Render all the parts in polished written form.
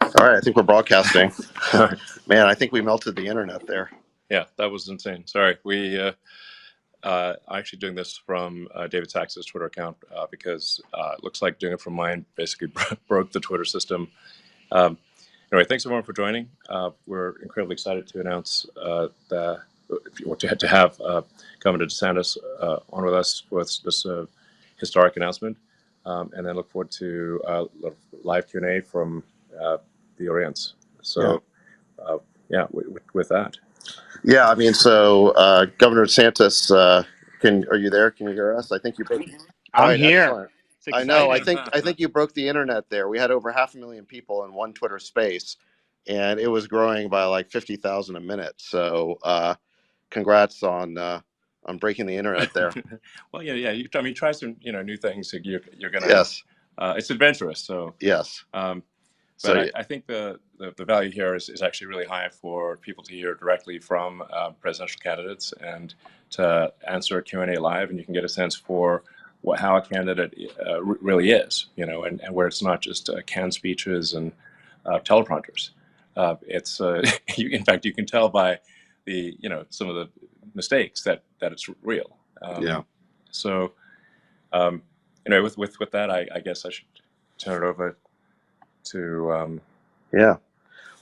All right, I think we're broadcasting. Man, I think we melted the internet there. Yeah, that was insane. Sorry. I'm actually doing this from David Sax's Twitter account because it looks like doing it from mine basically broke the Twitter system. Anyway, thanks everyone for joining. We're incredibly excited to announce to have Governor DeSantis on with us with this historic announcement, and then look forward to live Q&A from the audience. So, with that. Yeah, I mean, so Governor DeSantis, are you there? Can you hear us? I think you broke. I'm All right, here. excellent. It's exciting. I know. I think you broke the internet there. We had over 500,000 people in one Twitter space, and it was growing by like 50,000 a minute. So, congrats on breaking the internet there. Well, yeah. Try some new things. You're gonna. Yes. It's adventurous. So yes. But I think the value here is actually really high for people to hear directly from presidential candidates and to answer a Q&A live, and you can get a sense for how a candidate really is, and where it's not just canned speeches and teleprompters. It's in fact, you can tell by the some of the mistakes that it's real. So with that, I guess I should turn it over to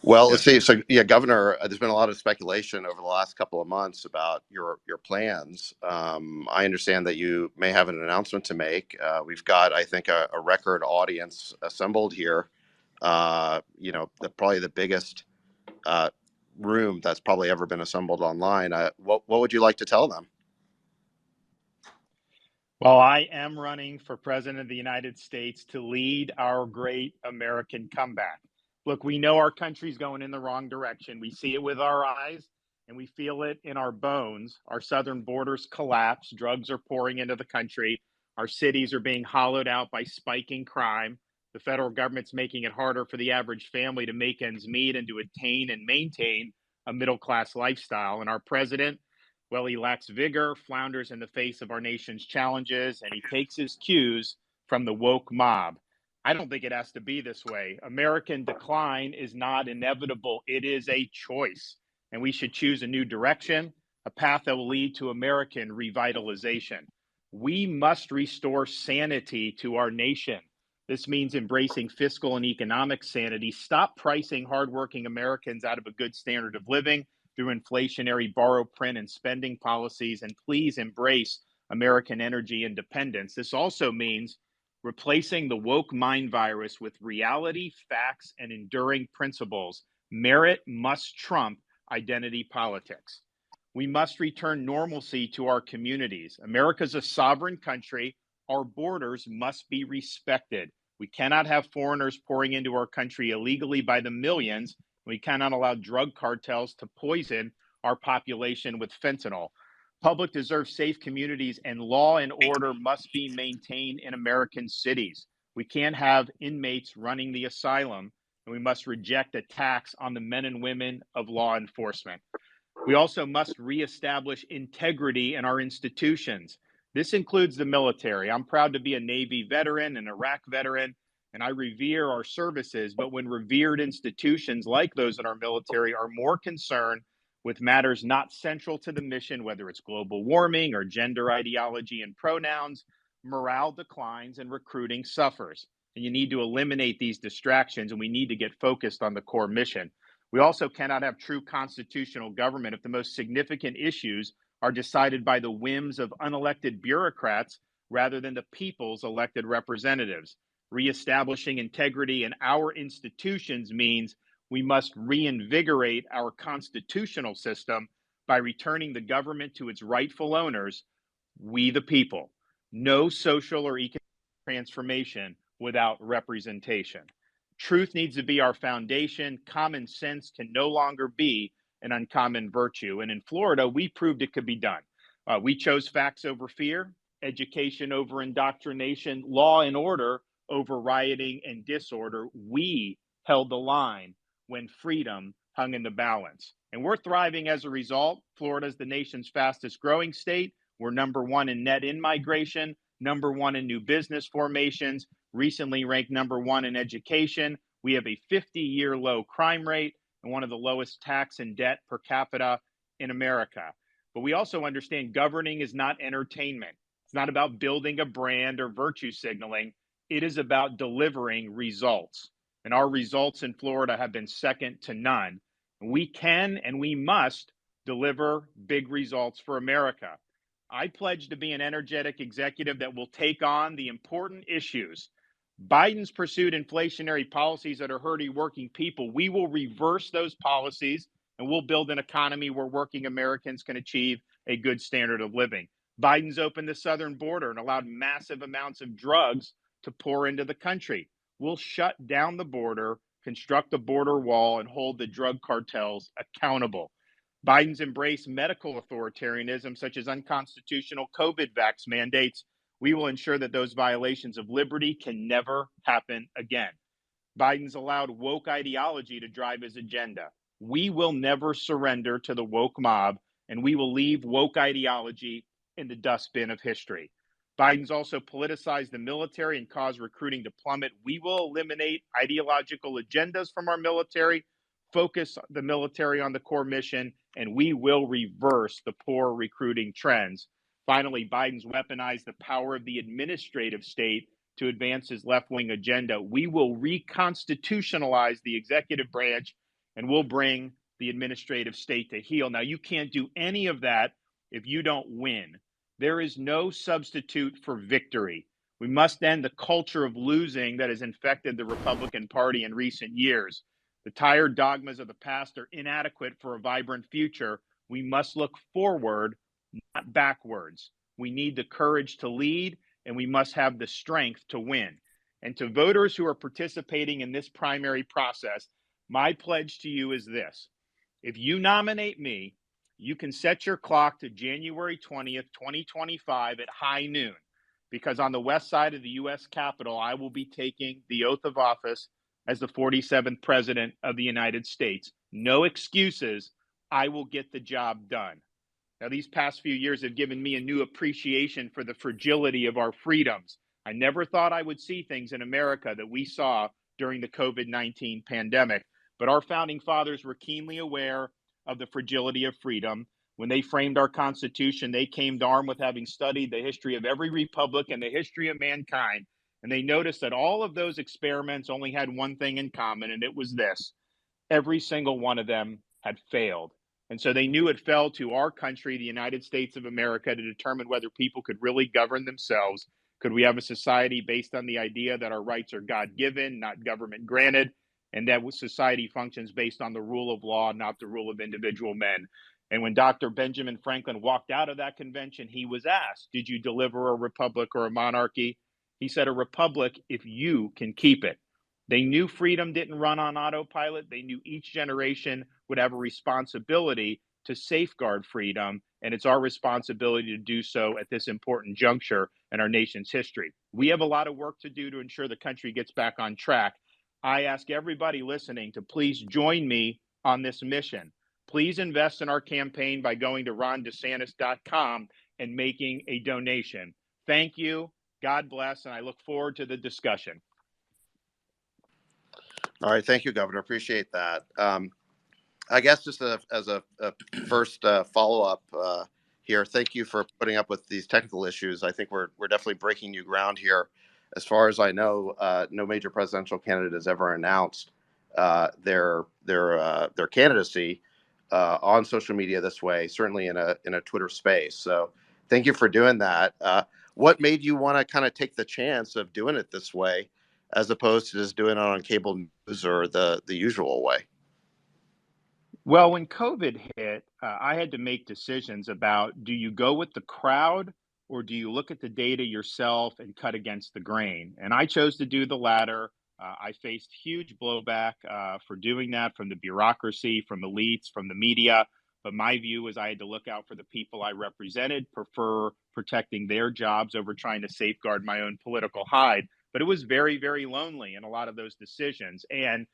Well, let's see. So, Governor, there's been a lot of speculation over the last couple of months about your plans. I understand that you may have an announcement to make. We've got, I think, a record audience assembled here. Probably the biggest room that's probably ever been assembled online. What would you like to tell them? Well, I am running for president of the United States to lead our great American comeback. Look, we know our country's going in the wrong direction. We see it with our eyes and we feel it in our bones. Our southern borders collapse. Drugs are pouring into the country. Our cities are being hollowed out by spiking crime. The federal government's making it harder for the average family to make ends meet and to attain and maintain a middle-class lifestyle. And our president, well, he lacks vigor, flounders in the face of our nation's challenges, and he takes his cues from the woke mob. I don't think it has to be this way. American decline is not inevitable. It is a choice, and we should choose a new direction, a path that will lead to American revitalization. We must restore sanity to our nation. This means embracing fiscal and economic sanity. Stop pricing hardworking Americans out of a good standard of living through inflationary borrow, print, and spending policies, and please embrace American energy independence. This also means replacing the woke mind virus with reality, facts, and enduring principles. Merit must trump identity politics. We must return normalcy to our communities. America's a sovereign country. Our borders must be respected. We cannot have foreigners pouring into our country illegally by the millions. We cannot allow drug cartels to poison our population with fentanyl. Public deserves safe communities, and law and order must be maintained in American cities. We can't have inmates running the asylum, and we must reject attacks on the men and women of law enforcement. We also must reestablish integrity in our institutions. This includes the military. I'm proud to be a Navy veteran, an Iraq veteran, and I revere our services, but when revered institutions like those in our military are more concerned with matters not central to the mission, whether it's global warming or gender ideology and pronouns, morale declines and recruiting suffers. And you need to eliminate these distractions, and we need to get focused on the core mission. We also cannot have true constitutional government if the most significant issues are decided by the whims of unelected bureaucrats rather than the people's elected representatives. Reestablishing integrity in our institutions means we must reinvigorate our constitutional system by returning the government to its rightful owners, we the people. No social or economic transformation without representation. Truth needs to be our foundation. Common sense can no longer be an uncommon virtue. And in Florida, we proved it could be done. We chose facts over fear, education over indoctrination, law and order over rioting and disorder. We held the line when freedom hung in the balance. And we're thriving as a result. Florida is the nation's fastest growing state. We're number one in net in-migration, number one in new business formations, recently ranked number one in education. We have a 50-year low crime rate and one of the lowest tax and debt per capita in America. But we also understand governing is not entertainment. It's not about building a brand or virtue signaling. It is about delivering results. And our results in Florida have been second to none. We can and we must deliver big results for America. I pledge to be an energetic executive that will take on the important issues. Biden's pursued inflationary policies that are hurting working people. We will reverse those policies and we'll build an economy where working Americans can achieve a good standard of living. Biden's opened the southern border and allowed massive amounts of drugs to pour into the country. We'll shut down the border, construct a border wall, and hold the drug cartels accountable. Biden's embraced medical authoritarianism, such as unconstitutional COVID vax mandates. We will ensure that those violations of liberty can never happen again. Biden's allowed woke ideology to drive his agenda. We will never surrender to the woke mob, and we will leave woke ideology in the dustbin of history. Biden's also politicized the military and caused recruiting to plummet. We will eliminate ideological agendas from our military, focus the military on the core mission, and we will reverse the poor recruiting trends. Finally, Biden's weaponized the power of the administrative state to advance his left-wing agenda. We will reconstitutionalize the executive branch and we'll bring the administrative state to heel. Now, you can't do any of that if you don't win. There is no substitute for victory. We must end the culture of losing that has infected the Republican Party in recent years. The tired dogmas of the past are inadequate for a vibrant future. We must look forward, not backwards. We need the courage to lead, and we must have the strength to win. And to voters who are participating in this primary process, my pledge to you is this. If you nominate me, you can set your clock to January 20th, 2025 at high noon, because on the west side of the U.S. Capitol, I will be taking the oath of office as the 47th President of the United States. No excuses. I will get the job done. Now, these past few years have given me a new appreciation for the fragility of our freedoms. I never thought I would see things in America that we saw during the COVID-19 pandemic, but our founding fathers were keenly aware of the fragility of freedom. When they framed our Constitution, they came armed with having studied the history of every republic and the history of mankind. And they noticed that all of those experiments only had one thing in common, and it was this. Every single one of them had failed. And so they knew it fell to our country, the United States of America, to determine whether people could really govern themselves. Could we have a society based on the idea that our rights are God-given, not government-granted, and that society functions based on the rule of law, not the rule of individual men? And when Dr. Benjamin Franklin walked out of that convention, he was asked, did you deliver a republic or a monarchy? He said, a republic if you can keep it. They knew freedom didn't run on autopilot. They knew each generation would have a responsibility to safeguard freedom, and it's our responsibility to do so at this important juncture in our nation's history. We have a lot of work to do to ensure the country gets back on track. I ask everybody listening to please join me on this mission. Please invest in our campaign by going to rondesantis.com and making a donation. Thank you. God bless, and I look forward to the discussion. All right. Thank you, Governor. Appreciate that. I guess just as a first follow-up here, thank you for putting up with these technical issues. I think we're definitely breaking new ground here. As far as I know, no major presidential candidate has ever announced their candidacy on social media this way, certainly in a Twitter space. So thank you for doing that. What made you want to kind of take the chance of doing it this way, as opposed to just doing it on cable news or the usual way? Well, when COVID hit, I had to make decisions about, do you go with the crowd or do you look at the data yourself and cut against the grain? And I chose to do the latter. I faced huge blowback for doing that from the bureaucracy, from elites, from the media. But my view was I had to look out for the people I represented, prefer protecting their jobs over trying to safeguard my own political hide. But it was very, very lonely in a lot of those decisions. And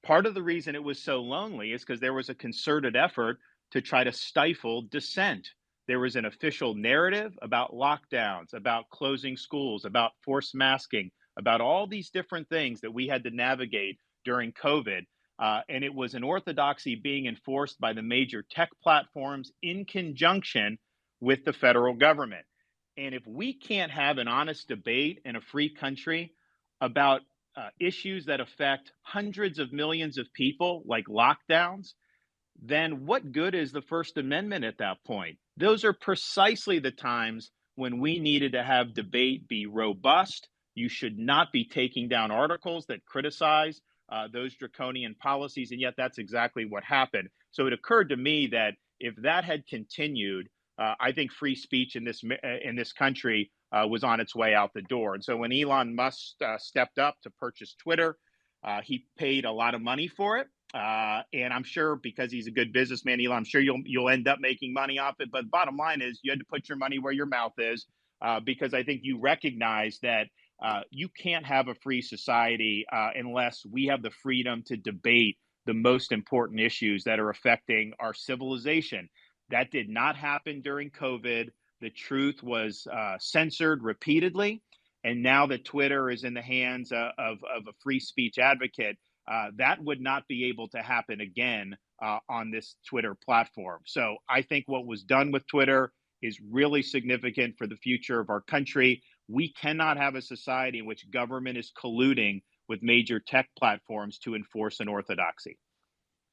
part of the reason it was so lonely is because there was a concerted effort to try to stifle dissent. There was an official narrative about lockdowns, about closing schools, about forced masking, about all these different things that we had to navigate during COVID. And it was an orthodoxy being enforced by the major tech platforms in conjunction with the federal government. And if we can't have an honest debate in a free country about issues that affect hundreds of millions of people, like lockdowns, then what good is the First Amendment at that point? Those are precisely the times when we needed to have debate be robust. You should not be taking down articles that criticize those draconian policies, and yet that's exactly what happened. So it occurred to me that if that had continued, I think free speech in this country was on its way out the door. And so when Elon Musk stepped up to purchase Twitter, he paid a lot of money for it. And I'm sure because he's a good businessman, Elon, I'm sure you'll end up making money off it. But bottom line is you had to put your money where your mouth is, because I think you recognize that you can't have a free society unless we have the freedom to debate the most important issues that are affecting our civilization. That did not happen during COVID. The truth was censored repeatedly. And now that Twitter is in the hands of a free speech advocate, that would not be able to happen again on this Twitter platform. So I think what was done with Twitter is really significant for the future of our country. We cannot have a society in which government is colluding with major tech platforms to enforce an orthodoxy.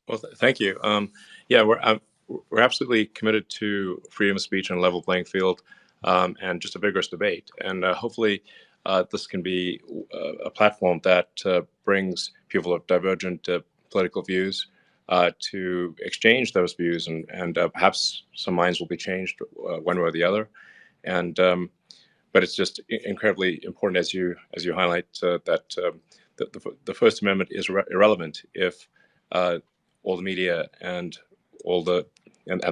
Well, thank you. Yeah, we're absolutely committed to freedom of speech and a level playing field, and just a vigorous debate. And hopefully, this can be a platform that brings people of divergent political views to exchange those views, and perhaps some minds will be changed one way or the other. And but it's just incredibly important, as you highlight, that the First Amendment is irrelevant if all the media and all the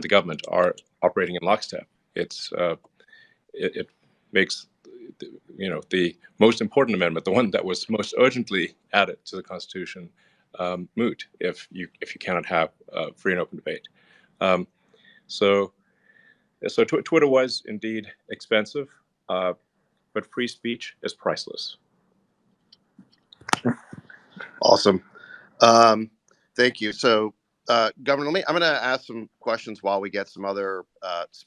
government are operating in lockstep. It makes the most important amendment, the one that was most urgently added to the Constitution, moot if you cannot have free and open debate. So Twitter was indeed expensive, but free speech is priceless. Awesome. Thank you. So, Governor, I'm going to ask some questions while we get some other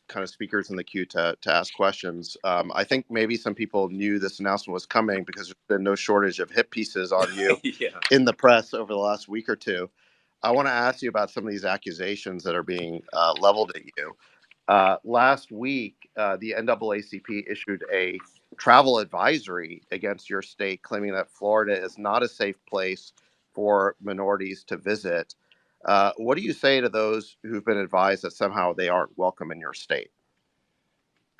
kind of speakers in the queue to ask questions. I think maybe some people knew this announcement was coming because there's been no shortage of hit pieces on you in the press over the last week or two. I want to ask you about some of these accusations that are being leveled at you. Last week, the NAACP issued a travel advisory against your state, claiming that Florida is not a safe place for minorities to visit. What do you say to those who've been advised that somehow they aren't welcome in your state?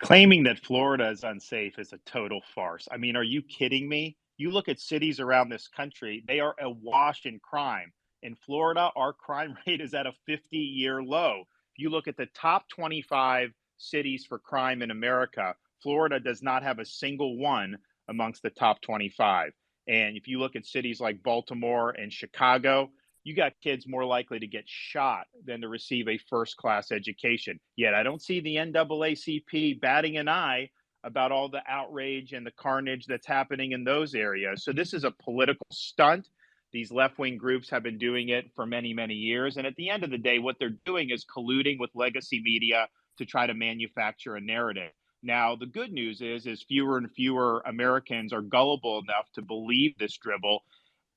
Claiming that Florida is unsafe is a total farce. I mean, are you kidding me? You look at cities around this country, they are awash in crime. In Florida, our crime rate is at a 50-year low. If you look at the top 25 cities for crime in America, Florida does not have a single one amongst the top 25. And if you look at cities like Baltimore and Chicago, you got kids more likely to get shot than to receive a first-class education. Yet I don't see the NAACP batting an eye about all the outrage and the carnage that's happening in those areas. So this is a political stunt. These left-wing groups have been doing it for many, many years. And at the end of the day, what they're doing is colluding with legacy media to try to manufacture a narrative. Now, the good news is fewer and fewer Americans are gullible enough to believe this dribble.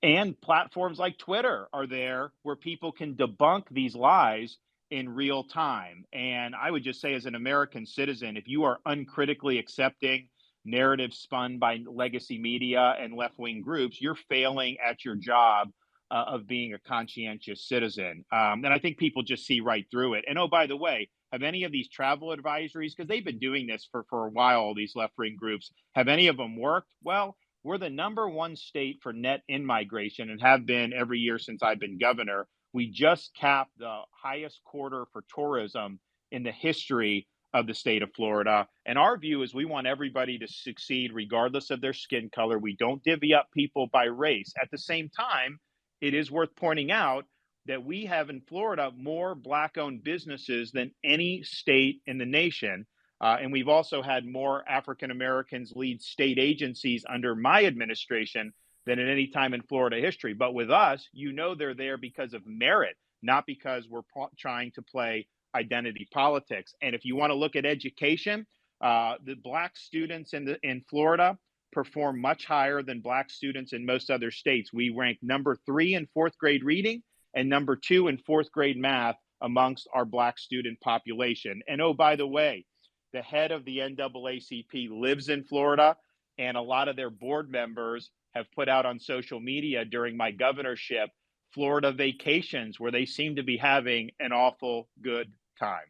And platforms like Twitter are there where people can debunk these lies in real time. And I would just say, as an American citizen, if you are uncritically accepting narratives spun by legacy media and left wing groups, you're failing at your job of being a conscientious citizen. And I think people just see right through it. And oh, by the way, have any of these travel advisories, because they've been doing this for a while, all these left wing groups, have any of them worked? Well, we're the #1 state for net in-migration and have been every year since I've been governor. We just capped the highest quarter for tourism in the history of the state of Florida. And our view is we want everybody to succeed regardless of their skin color. We don't divvy up people by race. At the same time, it is worth pointing out that we have in Florida more Black-owned businesses than any state in the nation. And we've also had more African Americans lead state agencies under my administration than at any time in Florida history. But with us, you know, they're there because of merit, not because we're trying to play identity politics. And if you want to look at education, the black students in Florida perform much higher than black students in most other states. We rank number 3 in fourth grade reading and number 2 in fourth grade math amongst our black student population. And oh, by the way, the head of the NAACP lives in Florida, and a lot of their board members have put out on social media during my governorship Florida vacations where they seem to be having an awful good time.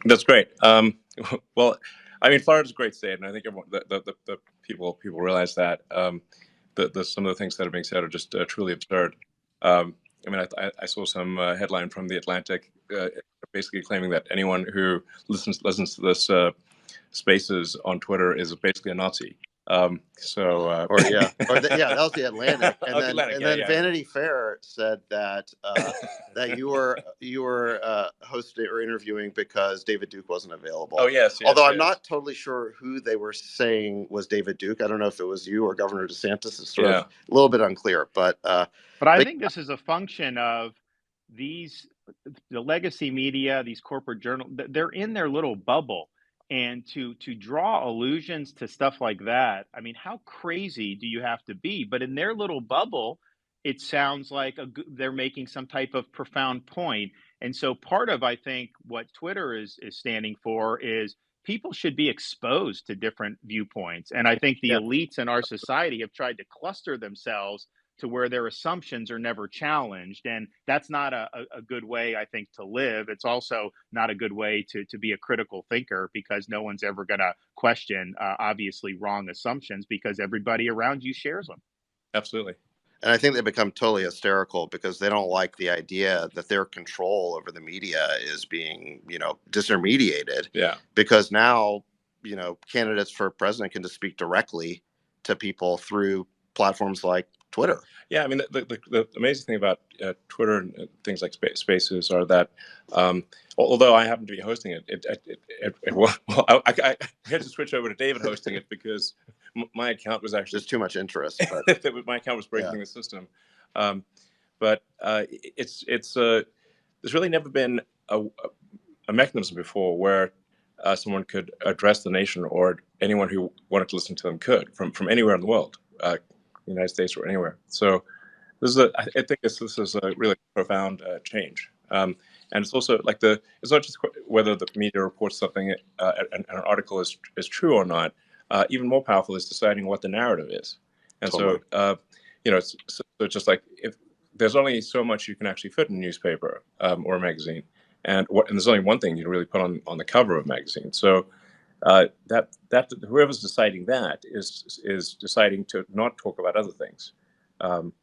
That's great. Well, I mean, Florida's a great state, and I think everyone, the people realize that. Some of the things that are being said are just truly absurd. I mean, I saw some headline from The Atlantic basically claiming that anyone who listens to this Spaces on Twitter is basically a Nazi. That was The Atlantic, and then Vanity Fair said that that you were hosting or interviewing because David Duke wasn't available. Oh yes. Although I'm not totally sure who they were saying was David Duke. I don't know if it was you or Governor DeSantis. It's sort of a little bit unclear, but I think this is a function of the legacy media, these corporate journals. They're in their little bubble. And to draw allusions to stuff like that, I mean, how crazy do you have to be? But in their little bubble, it sounds like they're making some type of profound point. And so part of, I think, what Twitter is standing for is people should be exposed to different viewpoints. And I think the elites in our society have tried to cluster themselves to where their assumptions are never challenged. And that's not a good way, I think, to live. It's also not a good way to be a critical thinker, because no one's ever going to question obviously wrong assumptions because everybody around you shares them. Absolutely. And I think they become totally hysterical because they don't like the idea that their control over the media is being, disintermediated. Yeah. Because now, candidates for president can just speak directly to people through platforms like Twitter. Yeah, I mean, the amazing thing about Twitter and things like Spaces are that, although I happen to be hosting it, I had to switch over to David hosting it because my account was actually there's too much interest. But my account was breaking the system. But there's really never been a mechanism before where someone could address the nation, or anyone who wanted to listen to them could from anywhere in the world. United States or anywhere. So I think this is a really profound change. And it's also like it's not just whether the media reports something and an article is true or not. Even more powerful is deciding what the narrative is. And totally. So it's just like, if there's only so much you can actually fit in a newspaper or a magazine, and there's only one thing you can really put on the cover of a magazine. So that whoever's deciding that is deciding to not talk about other things.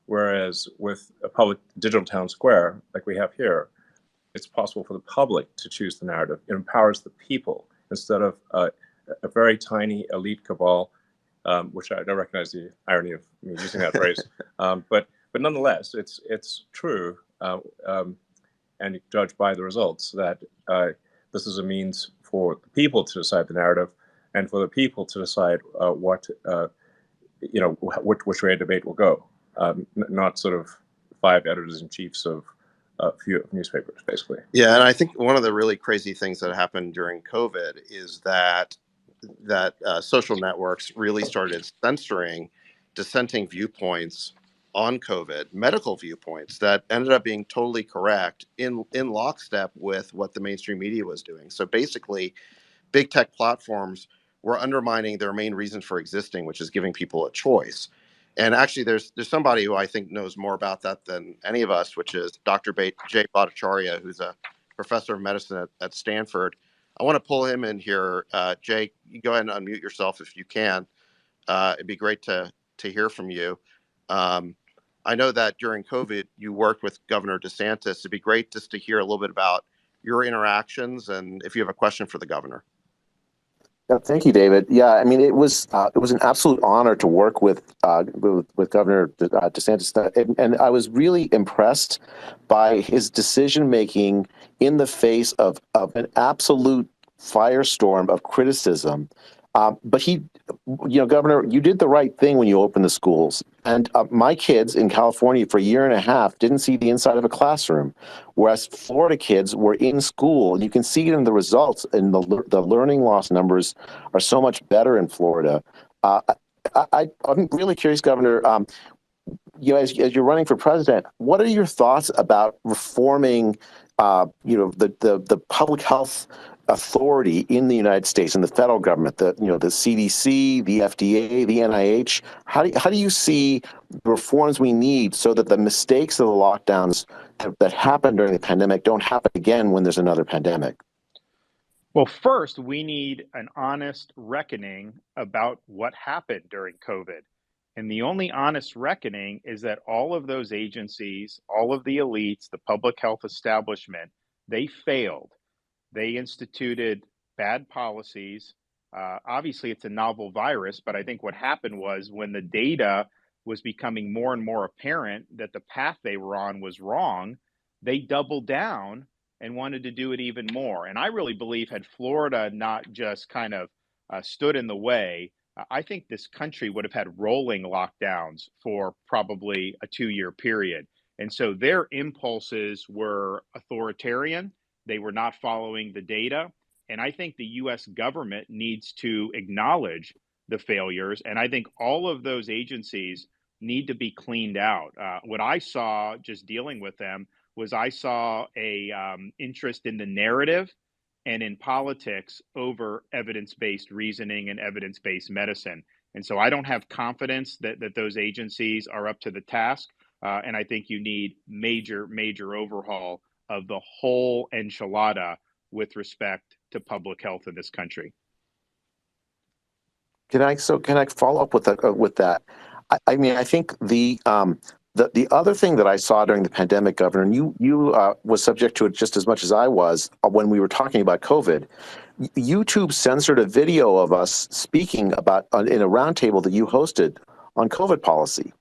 Whereas with a public digital town square like we have here, it's possible for the public to choose the narrative. It empowers the people instead of a very tiny elite cabal, which I don't recognize the irony of me using that phrase. But nonetheless, it's true, and you judge by the results that this is a means for the people to decide the narrative, and for the people to decide which way a debate will go, not sort of 5 editors-in-chiefs of a few newspapers, basically. Yeah, and I think one of the really crazy things that happened during COVID is that social networks really started censoring dissenting viewpoints on COVID, medical viewpoints that ended up being totally correct in lockstep with what the mainstream media was doing. So basically, big tech platforms were undermining their main reason for existing, which is giving people a choice. And actually, there's somebody who I think knows more about that than any of us, which is Dr. Jay Bhattacharya, who's a professor of medicine at Stanford. I want to pull him in here. Jay, you go ahead and unmute yourself if you can. It'd be great to hear from you. I know that during COVID, you worked with Governor DeSantis. It'd be great just to hear a little bit about your interactions and if you have a question for the governor. Yeah, thank you, David. Yeah, I mean, it was an absolute honor to work with Governor DeSantis, and I was really impressed by his decision making in the face of an absolute firestorm of criticism But Governor, you did the right thing when you opened the schools. And my kids in California for a year and a half didn't see the inside of a classroom, whereas Florida kids were in school. You can see it in the results, and the learning loss numbers are so much better in Florida. Uh, I'm really curious, Governor. As you're running for president, what are your thoughts about reforming, the public health authority in the United States and the federal government, the CDC, the FDA, the NIH? How do you see the reforms we need so that the mistakes of the lockdowns that happened during the pandemic don't happen again when there's another pandemic? Well, first, we need an honest reckoning about what happened during COVID. And the only honest reckoning is that all of those agencies, all of the elites, the public health establishment, they failed. They instituted bad policies. Obviously, it's a novel virus, but I think what happened was when the data was becoming more and more apparent that the path they were on was wrong, they doubled down and wanted to do it even more. And I really believe had Florida not just kind of stood in the way, I think this country would have had rolling lockdowns for probably a 2 year period. And so their impulses were authoritarian. They were not following the data. And I think the US government needs to acknowledge the failures. And I think all of those agencies need to be cleaned out. What I saw just dealing with them was I saw a interest in the narrative and in politics over evidence-based reasoning and evidence-based medicine. And so I don't have confidence that those agencies are up to the task. And I think you need major overhaul of the whole enchilada with respect to public health in this country. Can I follow up with that? I mean, I think the other thing that I saw during the pandemic, Governor, and you was subject to it just as much as I was when we were talking about COVID. YouTube censored a video of us speaking about in a roundtable that you hosted on COVID policy.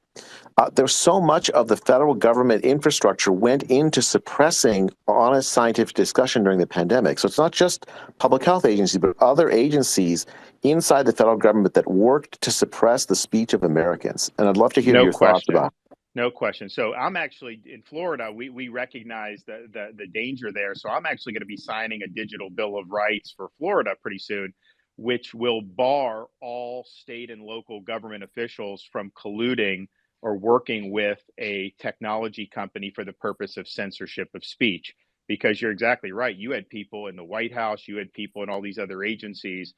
There's so much of the federal government infrastructure went into suppressing honest scientific discussion during the pandemic. So it's not just public health agencies, but other agencies inside the federal government that worked to suppress the speech of Americans. And I'd love to hear No your thoughts question. about it. No question. So I'm actually in Florida. We recognize the danger there. So I'm actually going to be signing a digital bill of rights for Florida pretty soon, which will bar all state and local government officials from colluding or working with a technology company for the purpose of censorship of speech. Because you're exactly right. You had people in the White House, you had people in all these other agencies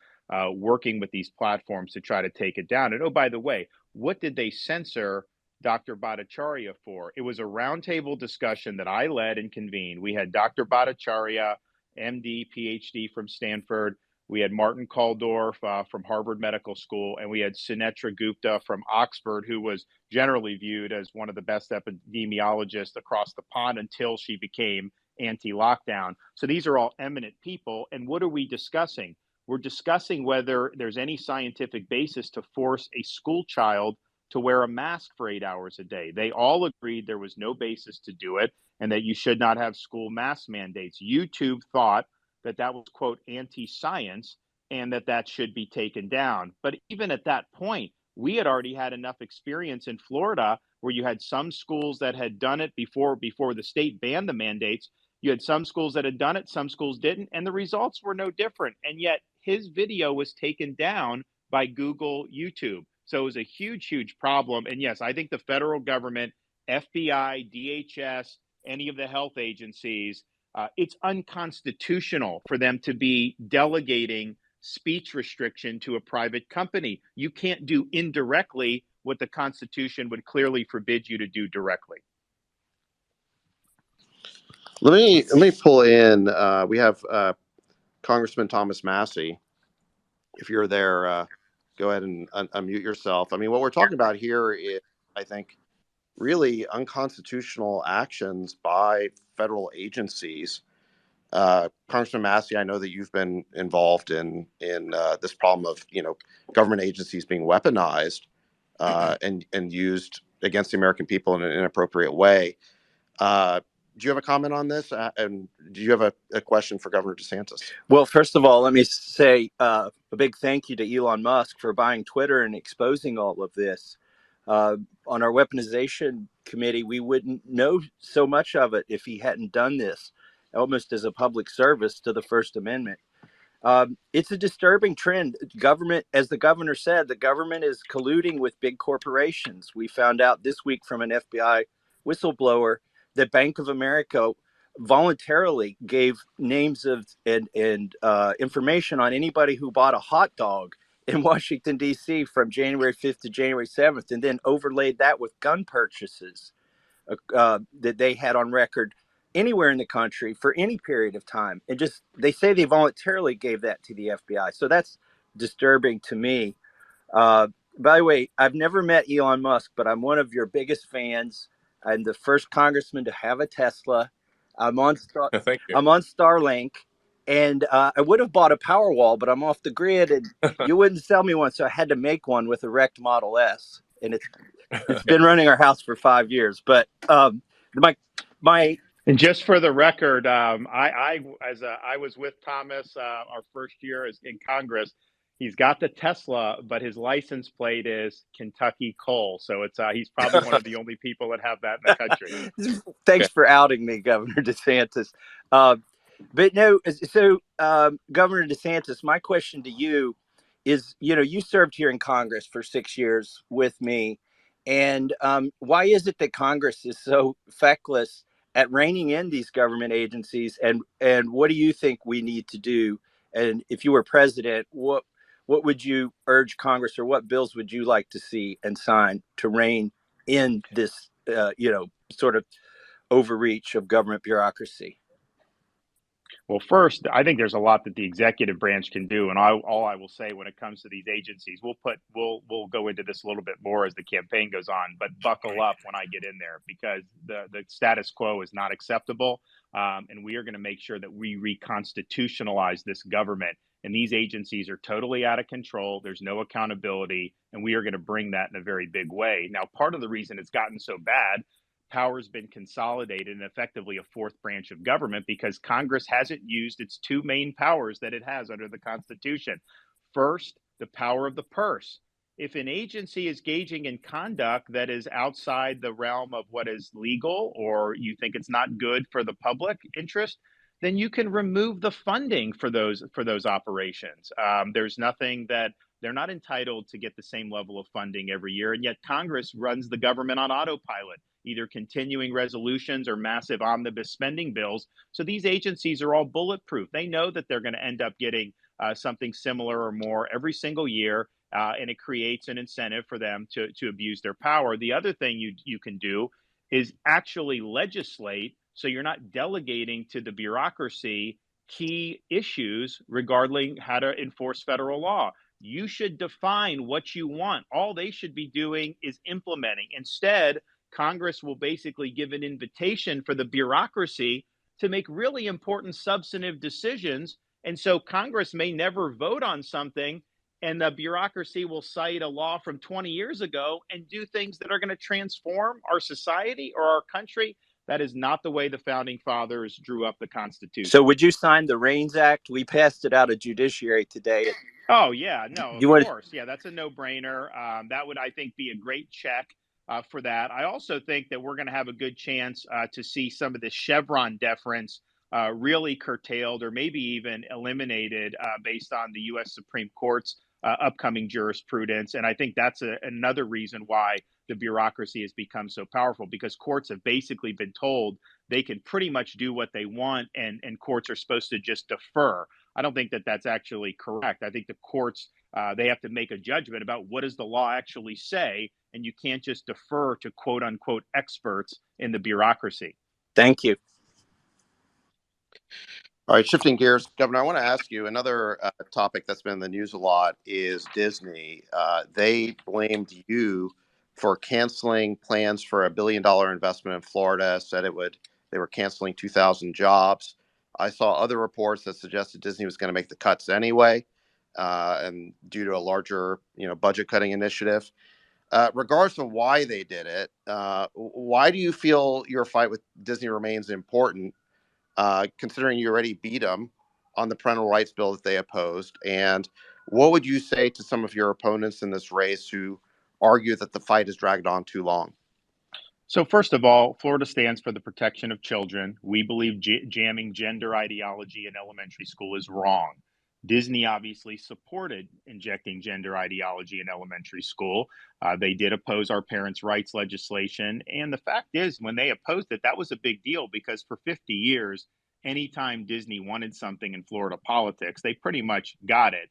working with these platforms to try to take it down. And oh, by the way, what did they censor Dr. Bhattacharya for? It was a roundtable discussion that I led and convened. We had Dr. Bhattacharya, MD, PhD from Stanford. We had Martin Kulldorff from Harvard Medical School, and we had Sunetra Gupta from Oxford, who was generally viewed as one of the best epidemiologists across the pond until she became anti-lockdown. So these are all eminent people. And what are we discussing? We're discussing whether there's any scientific basis to force a school child to wear a mask for 8 hours a day. They all agreed there was no basis to do it and that you should not have school mask mandates. YouTube thought that was, quote, anti-science and that should be taken down. But even at that point, we had already had enough experience in Florida where you had some schools that had done it before the state banned the mandates. You had some schools that had done it, some schools didn't, and the results were no different. And yet his video was taken down by Google YouTube. So it was a huge problem. And yes, I think the federal government, FBI, DHS, any of the health agencies, it's unconstitutional for them to be delegating speech restriction to a private company. You can't do indirectly what the Constitution would clearly forbid you to do directly. Let me pull in. We have Congressman Thomas Massey. If you're there, go ahead and unmute yourself. I mean, what we're talking about here is, I think, really unconstitutional actions by federal agencies. Congressman Massey, I know that you've been involved in this problem of government agencies being weaponized and used against the American people in an inappropriate way. you have a comment on this? And do you have a question for Governor DeSantis? Well, first of all, let me say a big thank you to Elon Musk for buying Twitter and exposing all of this. On our weaponization committee, we wouldn't know so much of it if he hadn't done this, almost as a public service to the First Amendment. It's a disturbing trend. Government, as the governor said, the government is colluding with big corporations. We found out this week from an FBI whistleblower that Bank of America voluntarily gave names of and information on anybody who bought a hot dog in Washington, D.C. from January 5th to January 7th, and then overlaid that with gun purchases that they had on record anywhere in the country for any period of time. And just, they say they voluntarily gave that to the FBI. So that's disturbing to me. By the way, I've never met Elon Musk, but I'm one of your biggest fans. I'm the first congressman to have a Tesla. I'm on Thank you. I'm on Starlink, and I would have bought a Powerwall, but I'm off the grid, and you wouldn't sell me one, so I had to make one with a wrecked Model S, and it's been running our house for 5 years. But my And just for the record, I was with Thomas our first year in Congress. He's got the Tesla, but his license plate is Kentucky Coal. So it's he's probably one of the only people that have that in the country. Thanks for outing me, Governor DeSantis. But no, so Governor DeSantis, my question to you is, you served here in Congress for 6 years with me. And why is it that Congress is so feckless at reining in these government agencies? And what do you think we need to do? And if you were president, what would you urge Congress, or what bills would you like to see and sign to rein in this, sort of overreach of government bureaucracy? Well, first, I think there's a lot that the executive branch can do, and all I will say when it comes to these agencies, we'll go into this a little bit more as the campaign goes on. But buckle up when I get in there, because the status quo is not acceptable, and we are going to make sure that we reconstitutionalize this government. And these agencies are totally out of control. There's no accountability, and we are going to bring that in a very big way. Now, part of the reason it's gotten so bad, power has been consolidated and effectively a fourth branch of government, because Congress hasn't used its two main powers that it has under the Constitution. First, the power of the purse. If an agency is engaging in conduct that is outside the realm of what is legal, or you think it's not good for the public interest, then you can remove the funding for those operations. There's nothing that they're not entitled to get the same level of funding every year, and yet Congress runs the government on autopilot, either continuing resolutions or massive omnibus spending bills. So these agencies are all bulletproof. They know that they're going to end up getting something similar or more every single year, and it creates an incentive for them to abuse their power. The other thing you can do is actually legislate, so you're not delegating to the bureaucracy key issues regarding how to enforce federal law. You should define what you want. All they should be doing is implementing. Instead, Congress will basically give an invitation for the bureaucracy to make really important substantive decisions. And so Congress may never vote on something, and the bureaucracy will cite a law from 20 years ago and do things that are going to transform our society or our country. That is not the way the founding fathers drew up the Constitution. So would you sign the REINS Act? We passed it out of judiciary today. Oh, yeah, no, of course. Yeah, that's a no-brainer. That would, I think, be a great check for that. I also think that we're going to have a good chance to see some of this Chevron deference really curtailed, or maybe even eliminated, based on the U.S. Supreme Court's upcoming jurisprudence. And I think that's another reason why the bureaucracy has become so powerful, because courts have basically been told they can pretty much do what they want, and courts are supposed to just defer. I don't think that that's actually correct. I think the courts, they have to make a judgment about what does the law actually say, and you can't just defer to quote unquote experts in the bureaucracy. Thank you. All right, shifting gears, Governor, I want to ask you another topic that's been in the news a lot is Disney. They blamed you for canceling plans for $1 billion investment in Florida, said they were canceling 2,000 jobs. I saw other reports that suggested Disney was going to make the cuts anyway, and due to a larger, budget cutting initiative. regardless of why they did it, why do you feel your fight with Disney remains important, considering you already beat them on the parental rights bill that they opposed? And what would you say to some of your opponents in this race who argue that the fight has dragged on too long? So, first of all, Florida stands for the protection of children. We believe jamming gender ideology in elementary school is wrong. Disney obviously supported injecting gender ideology in elementary school. They did oppose our parents' rights legislation. And the fact is, when they opposed it, that was a big deal because for 50 years, anytime Disney wanted something in Florida politics, they pretty much got it.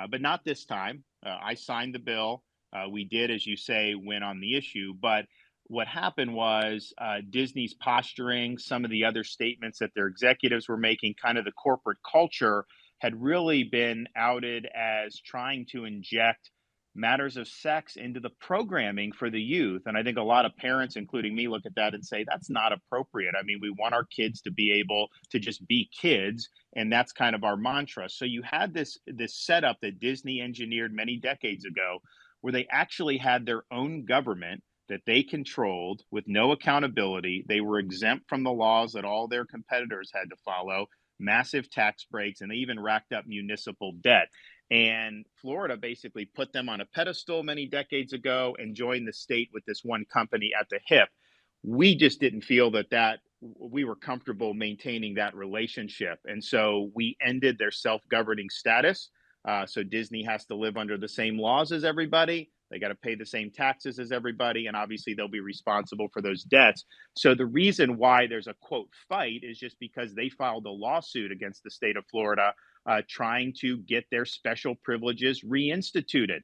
But not this time. I signed the bill. We did, as you say, win on the issue. But what happened was Disney's posturing, some of the other statements that their executives were making, kind of the corporate culture had really been outed as trying to inject matters of sex into the programming for the youth. And I think a lot of parents, including me, look at that and say, that's not appropriate. I mean, we want our kids to be able to just be kids. And that's kind of our mantra. So you had this setup that Disney engineered many decades ago, where they actually had their own government that they controlled with no accountability. They were exempt from the laws that all their competitors had to follow, massive tax breaks, and they even racked up municipal debt. And Florida basically put them on a pedestal many decades ago and joined the state with this one company at the hip. We just didn't feel that we were comfortable maintaining that relationship. And so we ended their self-governing status. So Disney has to live under the same laws as everybody. They got to pay the same taxes as everybody. And obviously, they'll be responsible for those debts. So the reason why there's a quote fight is just because they filed a lawsuit against the state of Florida trying to get their special privileges reinstituted.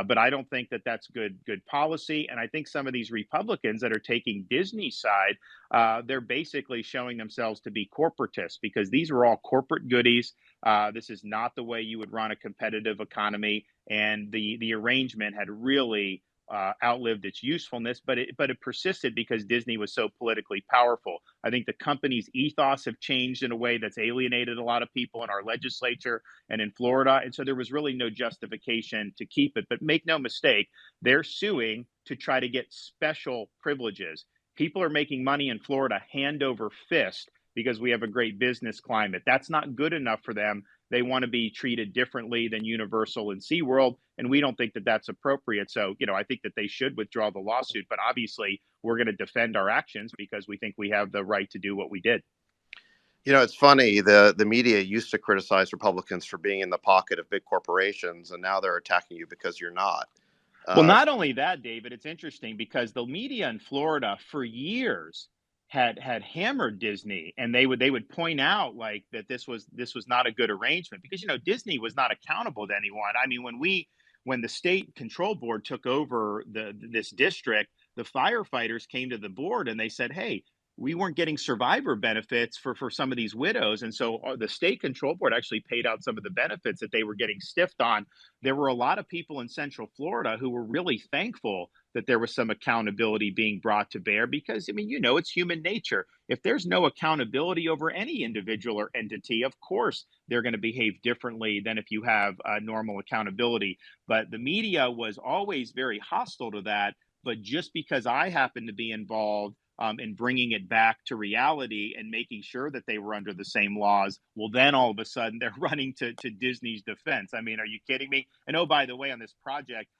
But I don't think that that's good policy. And I think some of these Republicans that are taking Disney's side, they're basically showing themselves to be corporatists because these were all corporate goodies. This is not the way you would run a competitive economy. And the arrangement had really outlived its usefulness, but it persisted because Disney was so politically powerful. I think the company's ethos have changed in a way that's alienated a lot of people in our legislature and in Florida. And so there was really no justification to keep it. But make no mistake, they're suing to try to get special privileges. People are making money in Florida hand over fist because we have a great business climate. That's not good enough for them. They want to be treated differently than Universal and SeaWorld, and we don't think that that's appropriate. So, I think that they should withdraw the lawsuit, but obviously we're going to defend our actions because we think we have the right to do what we did. It's funny. The media used to criticize Republicans for being in the pocket of big corporations, and now they're attacking you because you're not. Well, not only that, David, it's interesting because the media in Florida for years had hammered Disney, and they would point out like that this was not a good arrangement because Disney was not accountable to anyone. I mean, when the state control board took over this district, the firefighters came to the board and they said, "Hey, we weren't getting survivor benefits for some of these widows." And so the state control board actually paid out some of the benefits that they were getting stiffed on. There were a lot of people in Central Florida who were really thankful that there was some accountability being brought to bear because, it's human nature. If there's no accountability over any individual or entity, of course, they're going to behave differently than if you have normal accountability. But the media was always very hostile to that. But just because I happen to be involved in bringing it back to reality and making sure that they were under the same laws, well, then all of a sudden they're running to Disney's defense. I mean, are you kidding me? And oh, by the way, on this project,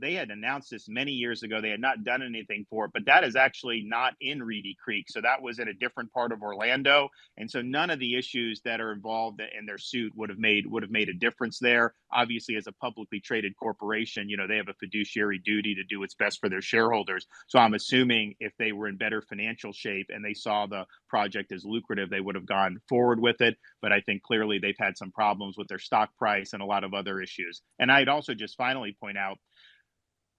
they had announced this many years ago. They had not done anything for it, but that is actually not in Reedy Creek. So that was in a different part of Orlando. And so none of the issues that are involved in their suit would have made a difference there. Obviously, as a publicly traded corporation, they have a fiduciary duty to do what's best for their shareholders. So I'm assuming if they were in better financial shape and they saw the project as lucrative, they would have gone forward with it. But I think clearly they've had some problems with their stock price and a lot of other issues. And I'd also just finally point out,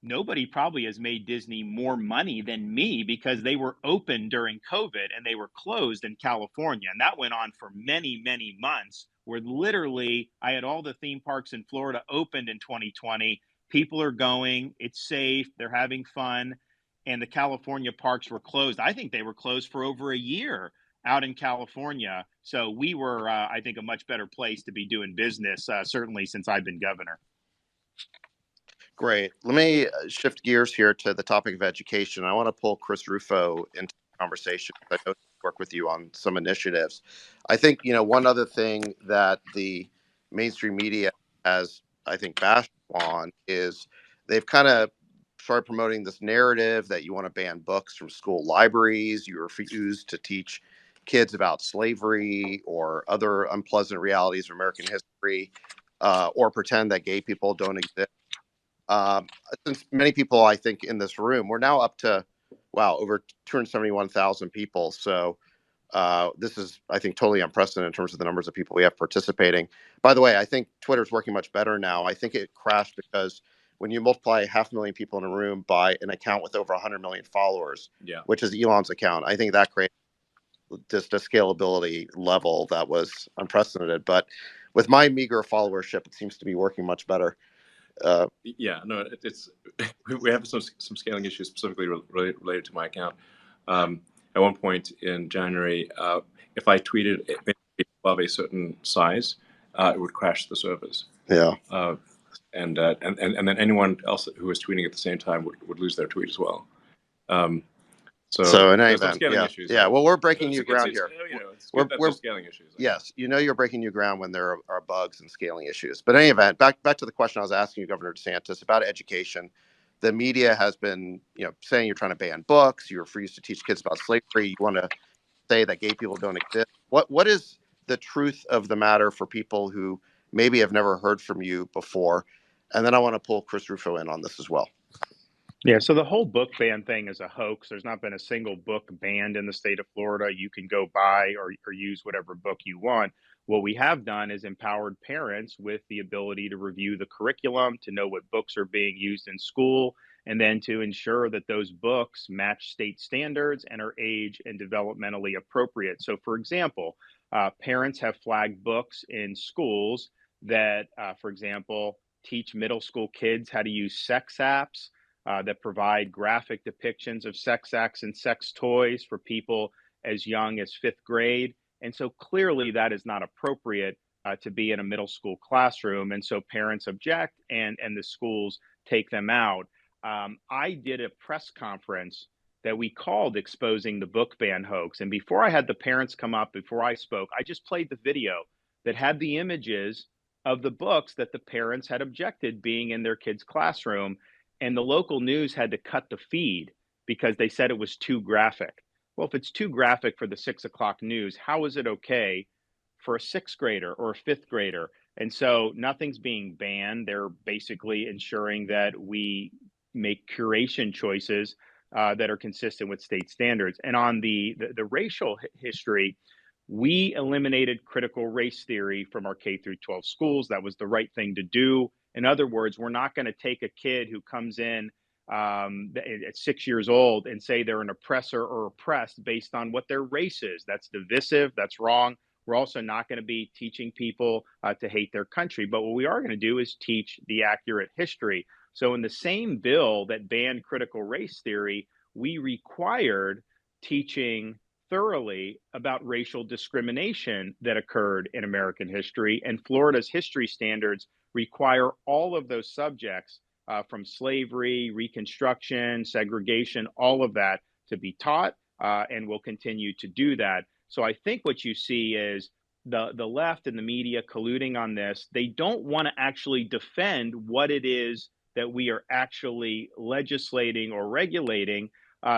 nobody probably has made Disney more money than me because they were open during COVID and they were closed in California. And that went on for many, many months where literally I had all the theme parks in Florida opened in 2020. People are going, it's safe, they're having fun. And the California parks were closed. I think they were closed for over a year out in California. So we were, I think, a much better place to be doing business, certainly since I've been governor. Great. Let me shift gears here to the topic of education. I want to pull Chris Rufo into the conversation. I know he worked with you on some initiatives. I think, one other thing that the mainstream media has, I think, bashed on is they've kind of started promoting this narrative that you want to ban books from school libraries. You refuse to teach kids about slavery or other unpleasant realities of American history, or pretend that gay people don't exist. um, since many people, I think, in this room, we're now up to, wow, over 271,000 people. So this is, I think, totally unprecedented in terms of the numbers of people we have participating. By the way, I think Twitter is working much better now. I think it crashed because when you multiply 500,000 people in a room by an account with over 100 million followers, Yeah. which is Elon's account, I think that created just a scalability level that was unprecedented. But with my meager followership, it seems to be working much better. Yeah, no, it's we have some scaling issues specifically related to my account. At one point in January, if I tweeted above a certain size, it would crash the servers. Yeah. And then anyone else who was tweeting at the same time would lose their tweet as well. So in any there's some event, scaling yeah, issues. yeah. Well, we're breaking new ground here. It's good that We're there's scaling issues. yes, you're breaking new ground when there are bugs and scaling issues. But in any event, back to the question I was asking you, Governor DeSantis, about education. The media has been, saying you're trying to ban books. You refuse to teach kids about slavery. You want to say that gay people don't exist. What is the truth of the matter for people who maybe have never heard from you before? And then I want to pull Chris Rufo in on this as well. Yeah, so the whole book ban thing is a hoax. There's not been a single book banned in the state of Florida. You can go buy or use whatever book you want. What we have done is empowered parents with the ability to review the curriculum, to know what books are being used in school, and then to ensure that those books match state standards and are age and developmentally appropriate. So, for example, parents have flagged books in schools that, for example, teach middle school kids how to use sex apps, that provide graphic depictions of sex acts and sex toys for people as young as fifth grade. And so clearly that is not appropriate to be in a middle school classroom. And so parents object, and the schools take them out. I did a press conference that we called Exposing the Book Ban Hoax. And before I had the parents come up, before I spoke, I just played the video that had the images of the books that the parents had objected being in their kids' classroom, and the local news had to cut the feed because they said it was too graphic. Well, if it's too graphic for the 6 o'clock news, how is it okay for a sixth grader or a fifth grader? And so nothing's being banned. They're basically ensuring that we make curation choices that are consistent with state standards. And on the racial history, we eliminated critical race theory from our K through 12 schools. That was the right thing to do. In other words, we're not going to take a kid who comes in at 6 years old and say they're an oppressor or oppressed based on what their race is. That's divisive. That's wrong. We're also not going to be teaching people to hate their country. But what we are going to do is teach the accurate history. So in the same bill that banned critical race theory, we required teaching thoroughly about racial discrimination that occurred in American history. And Florida's history standards require all of those subjects, from slavery, Reconstruction, segregation, all of that to be taught, and will continue to do that. So I think what you see is the left and the media colluding on this. They don't want to actually defend what it is that we are actually legislating or regulating.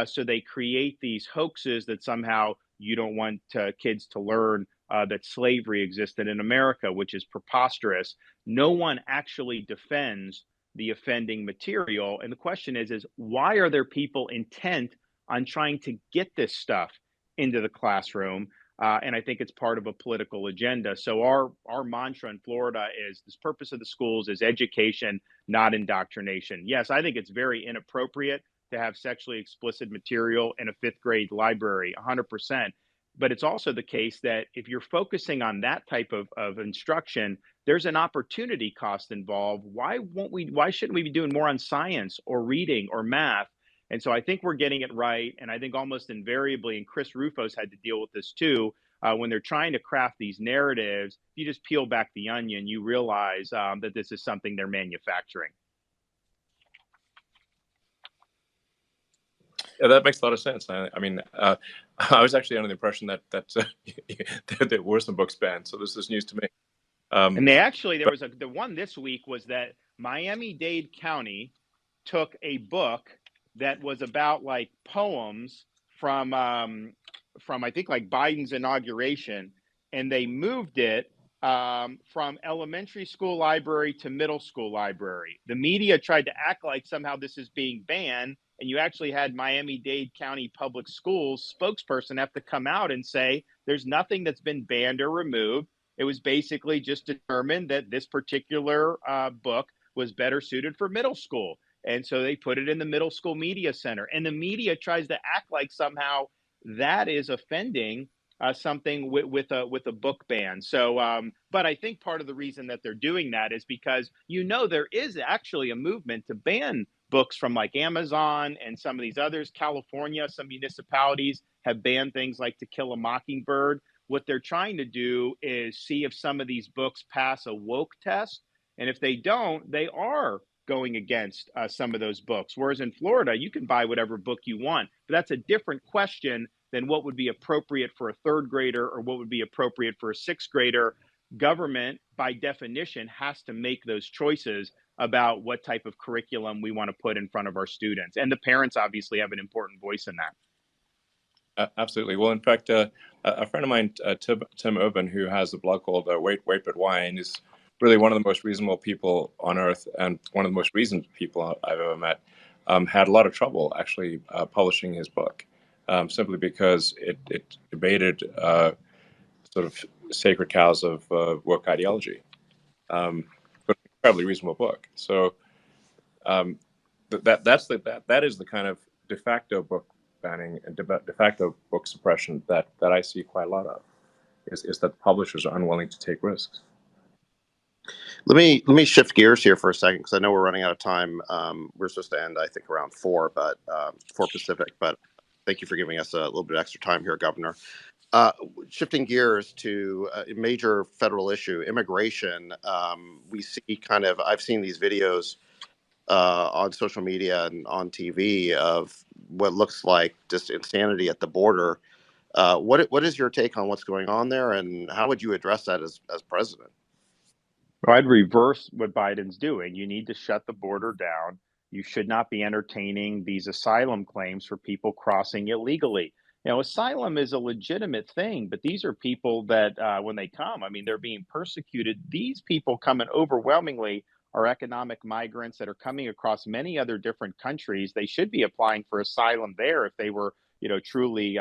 So they create these hoaxes that somehow you don't want kids to learn that slavery existed in America, which is preposterous. No one actually defends the offending material. And the question is why are there people intent on trying to get this stuff into the classroom? And I think it's part of a political agenda. So our mantra in Florida is this: purpose of the schools is education, not indoctrination. Yes, I think it's very inappropriate to have sexually explicit material in a fifth grade library, 100%. But it's also the case that if you're focusing on that type of instruction, there's an opportunity cost involved. Why shouldn't we be doing more on science or reading or math? And so I think we're getting it right. And I think almost invariably, and Chris Rufo's had to deal with this too, when they're trying to craft these narratives, if you just peel back the onion, you realize that this is something they're manufacturing. that makes a lot of sense. I mean, I was actually under the impression that there were some books banned, so this is news to me. And they actually, there was the one this week was that Miami-Dade County took a book that was about like poems from I think like Biden's inauguration, and they moved it from elementary school library to middle school library. The media tried to act like somehow this is being banned, and you actually had Miami-Dade County Public Schools spokesperson have to come out and say there's nothing that's been banned or removed. It was basically just determined that this particular book was better suited for middle school. And so they put it in the middle school media center. And the media tries to act like somehow that is offending something with a book ban. So, but I think part of the reason that they're doing that is because, there is actually a movement to ban books from like Amazon and some of these others. California, some municipalities have banned things like To Kill a Mockingbird. What they're trying to do is see if some of these books pass a woke test. And if they don't, they are going against some of those books. Whereas in Florida, you can buy whatever book you want. But that's a different question than what would be appropriate for a third grader or what would be appropriate for a sixth grader. Government, by definition, has to make those choices about what type of curriculum we want to put in front of our students. And the parents obviously have an important voice in that. Absolutely. Well, in fact, a friend of mine, Tim Urban, who has a blog called Wait But Why, and is really one of the most reasonable people on earth and one of the most reasoned people I've ever met, had a lot of trouble actually publishing his book, simply because it debated sort of sacred cows of woke ideology. But an incredibly reasonable book. So that is the kind of de facto book banning and de facto book suppression that I see quite a lot of, is that publishers are unwilling to take risks. Let me shift gears here for a second, because I know we're running out of time. We're supposed to end, I think, around 4 Pacific. But thank you for giving us a little bit extra time here, Governor. Shifting gears to a major federal issue, immigration. We see I've seen these videos on social media and on TV of what looks like just insanity at the border. What is your take on what's going on there, and how would you address that as president? Well, I'd reverse what Biden's doing. You need to shut the border down. You should not be entertaining these asylum claims for people crossing illegally. Asylum is a legitimate thing, but these are people that, when they come, I mean, they're being persecuted. These people coming overwhelmingly are economic migrants that are coming across many other different countries. They should be applying for asylum there if they were truly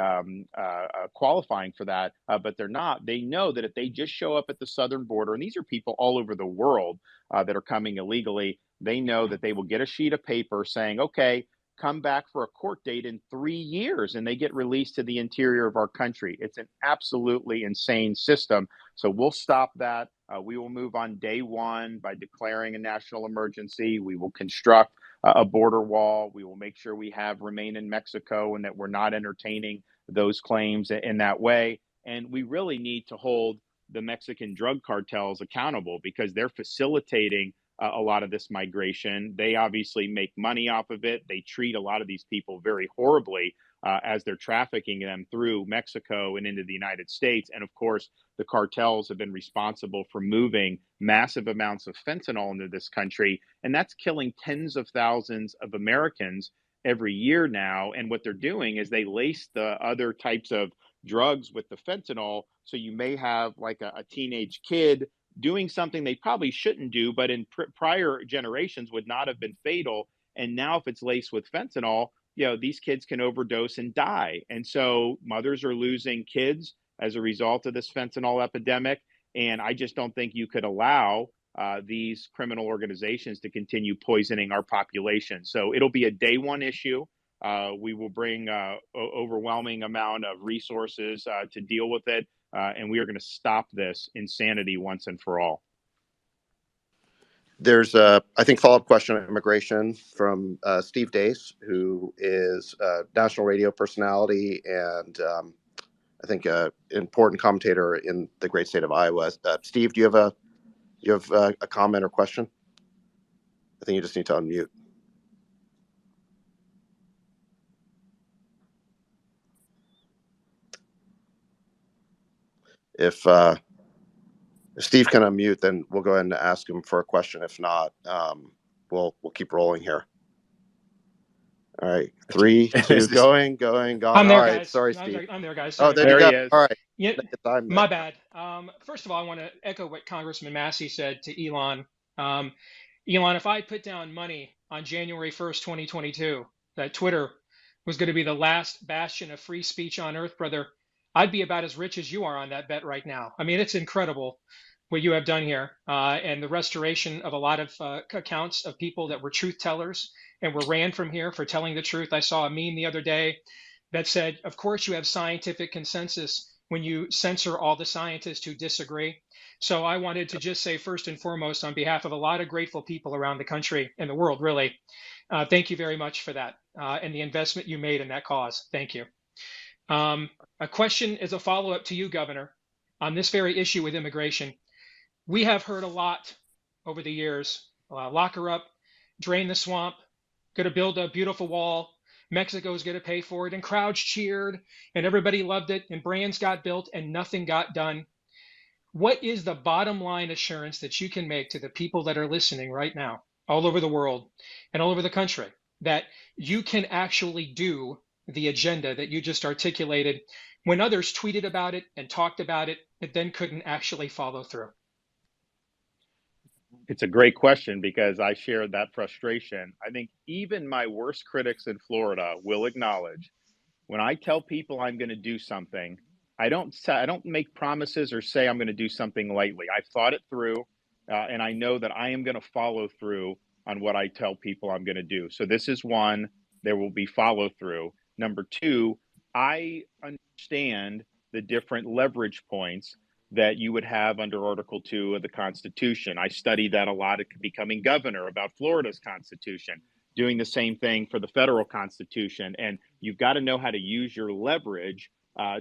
qualifying for that, but they're not. They know that if they just show up at the southern border, and these are people all over the world that are coming illegally, they know that they will get a sheet of paper saying, okay, come back for a court date in 3 years, and they get released to the interior of our country. It's an absolutely insane system. So we'll stop that. We will move on day one by declaring a national emergency. We will construct a border wall. We will make sure we have Remain in Mexico and that we're not entertaining those claims in that way. And we really need to hold the Mexican drug cartels accountable, because they're facilitating a lot of this migration. They obviously make money off of it. They treat a lot of these people very horribly as they're trafficking them through Mexico and into the United States. And of course, the cartels have been responsible for moving massive amounts of fentanyl into this country. And that's killing tens of thousands of Americans every year now. And what they're doing is they lace the other types of drugs with the fentanyl. So you may have like a teenage kid doing something they probably shouldn't do, but in prior generations would not have been fatal. And now if it's laced with fentanyl, these kids can overdose and die. And so mothers are losing kids as a result of this fentanyl epidemic. And I just don't think you could allow these criminal organizations to continue poisoning our population. So it'll be a day one issue. We will bring overwhelming amount of resources to deal with it. And we are going to stop this insanity once and for all. There's a, I think, follow-up question on immigration from Steve Dace, who is a national radio personality and I think an important commentator in the great state of Iowa. Steve, do you have a comment or question? I think you just need to unmute. If Steve can unmute, then we'll go ahead and ask him for a question. If not, we'll keep rolling here. All right, 3, 2, going, gone. I'm there, All right, guys. sorry, Steve. I'm there, guys. Oh, Sorry there about you There go. he is. All right. Yeah, I'm there. my bad. First of all, I want to echo what Congressman Massey said to Elon. Elon, if I put down money on January 1st, 2022, that Twitter was going to be the last bastion of free speech on earth, brother, I'd be about as rich as you are on that bet right now. I mean, it's incredible what you have done here, and the restoration of a lot of accounts of people that were truth tellers and were ran from here for telling the truth. I saw a meme the other day that said, of course, you have scientific consensus when you censor all the scientists who disagree. So I wanted to just say, first and foremost, on behalf of a lot of grateful people around the country and the world, really, thank you very much for that and the investment you made in that cause. Thank you. A question as a follow-up to you, Governor, on this very issue with immigration. We have heard a lot over the years, lock her up, drain the swamp, going to build a beautiful wall. Mexico's going to pay for it. And crowds cheered and everybody loved it. And brands got built and nothing got done. What is the bottom line assurance that you can make to the people that are listening right now, all over the world and all over the country, that you can actually do the agenda that you just articulated when others tweeted about it and talked about it, but then couldn't actually follow through? It's a great question because I share that frustration. I think even my worst critics in Florida will acknowledge when I tell people I'm going to do something, I don't make promises or say I'm going to do something lightly. I've thought it through, and I know that I am going to follow through on what I tell people I'm going to do. So this is one. There will be follow through. Number two, I understand the different leverage points that you would have under Article 2 of the Constitution. I studied that a lot at becoming governor about Florida's Constitution, doing the same thing for the federal Constitution. And you've got to know how to use your leverage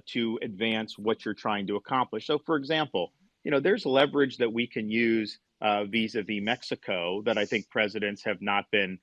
to advance what you're trying to accomplish. So, for example, there's leverage that we can use vis-a-vis Mexico that I think presidents have not been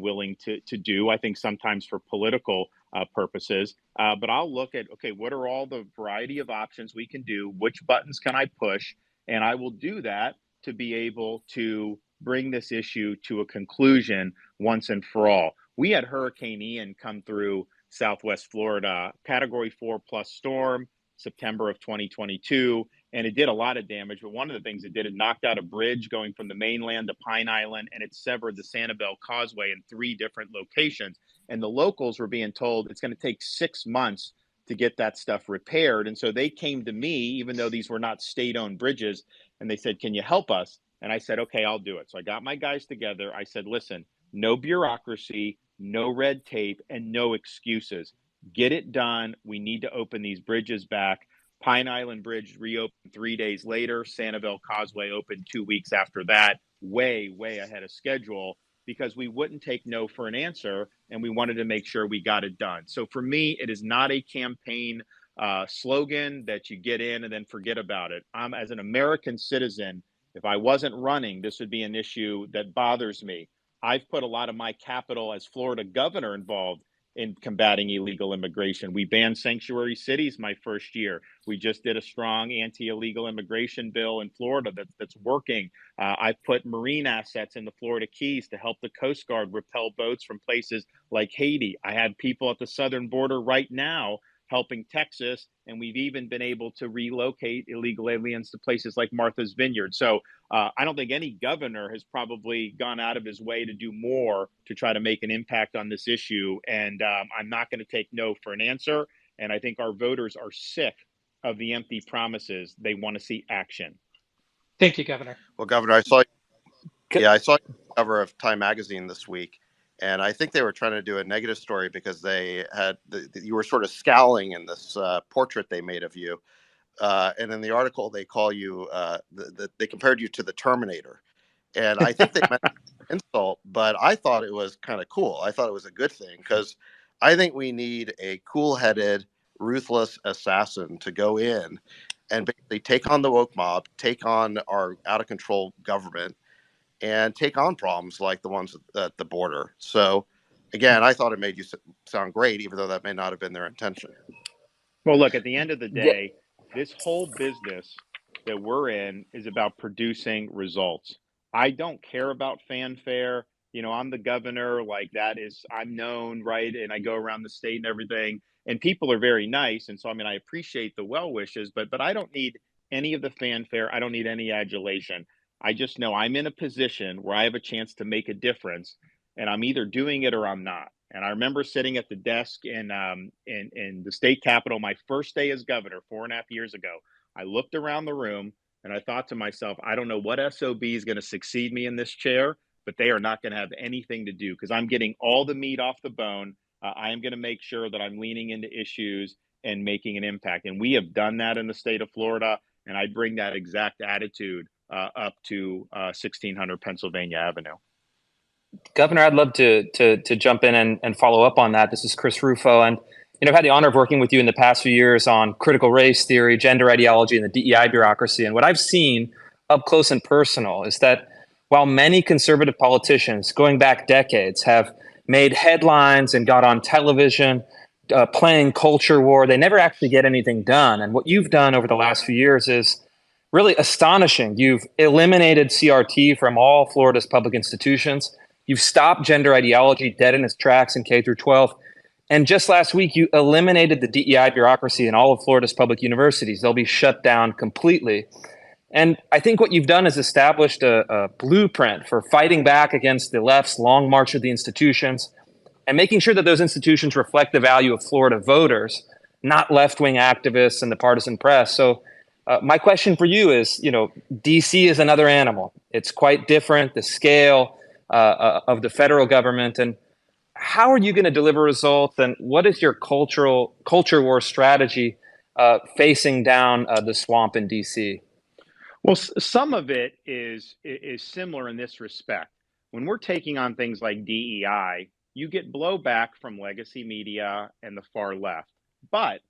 willing to do. I think sometimes for political purposes. But I'll look at, okay, what are all the variety of options we can do? Which buttons can I push? And I will do that to be able to bring this issue to a conclusion once and for all. We had Hurricane Ian come through Southwest Florida, Category 4 plus storm, September of 2022, and it did a lot of damage. But one of the things it did, it knocked out a bridge going from the mainland to Pine Island, and it severed the Sanibel Causeway in 3 different locations. And the locals were being told it's going to take 6 months to get that stuff repaired. And so they came to me, even though these were not state-owned bridges, and they said, can you help us? And I said, okay, I'll do it. So I got my guys together. I said, listen, no bureaucracy, no red tape, and no excuses. Get it done. We need to open these bridges back. Pine Island Bridge reopened 3 days later. Sanibel Causeway opened 2 weeks after that, way, way ahead of schedule, because we wouldn't take no for an answer, and we wanted to make sure we got it done. So for me, it is not a campaign slogan that you get in and then forget about it. As an American citizen, if I wasn't running, this would be an issue that bothers me. I've put a lot of my capital as Florida governor involved in combating illegal immigration. We banned sanctuary cities my first year. We just did a strong anti-illegal immigration bill in Florida that's working. I've put marine assets in the Florida Keys to help the Coast Guard repel boats from places like Haiti. I have people at the southern border right now helping Texas, and we've even been able to relocate illegal aliens to places like Martha's Vineyard. So I don't think any governor has probably gone out of his way to do more to try to make an impact on this issue. And I'm not going to take no for an answer. And I think our voters are sick of the empty promises. They want to see action. Thank you, Governor. Well, Governor, I saw the cover of Time Magazine this week, and I think they were trying to do a negative story because they had you were sort of scowling in this portrait they made of you. And in the article, they call you, they compared you to the Terminator. And I think they meant insult, but I thought it was kind of cool. I thought it was a good thing because I think we need a cool-headed, ruthless assassin to go in and basically take on the woke mob, take on our out-of-control government, and take on problems like the ones at the border. So, again, I thought it made you sound great, even though that may not have been their intention. Well, look, at the end of the day, This whole business that we're in is about producing results. I don't care about fanfare. You know, I'm the governor, like that is, I'm known, right? And I go around the state and everything, and people are very nice. And so, I mean, I appreciate the well wishes, but I don't need any of the fanfare. I don't need any adulation. I just know I'm in a position where I have a chance to make a difference, and I'm either doing it or I'm not. And I remember sitting at the desk in the state capitol my first day as governor 4.5 years ago. I looked around the room and I thought to myself, I don't know what SOB is going to succeed me in this chair, but they are not going to have anything to do because I'm getting all the meat off the bone. I am going to make sure that I'm leaning into issues and making an impact. And we have done that in the state of Florida. And I bring that exact attitude up to 1600 Pennsylvania Avenue. Governor, I'd love to jump in and follow up on that. This is Chris Rufo, and I've had the honor of working with you in the past few years on critical race theory, gender ideology, and the DEI bureaucracy. And what I've seen up close and personal is that while many conservative politicians, going back decades, have made headlines and got on television playing culture war, they never actually get anything done. And what you've done over the last few years is really astonishing. You've eliminated CRT from all Florida's public institutions. You've stopped gender ideology dead in its tracks in K through 12. And just last week, you eliminated the DEI bureaucracy in all of Florida's public universities. They'll be shut down completely. And I think what you've done is established a blueprint for fighting back against the left's long march of the institutions and making sure that those institutions reflect the value of Florida voters, not left-wing activists and the partisan press. So my question for you is, DC is another animal. It's quite different, the scale of the federal government. And how are you going to deliver results? And what is your culture war strategy facing down the swamp in DC? Well, some of it is similar in this respect. When we're taking on things like DEI, you get blowback from legacy media and the far left. But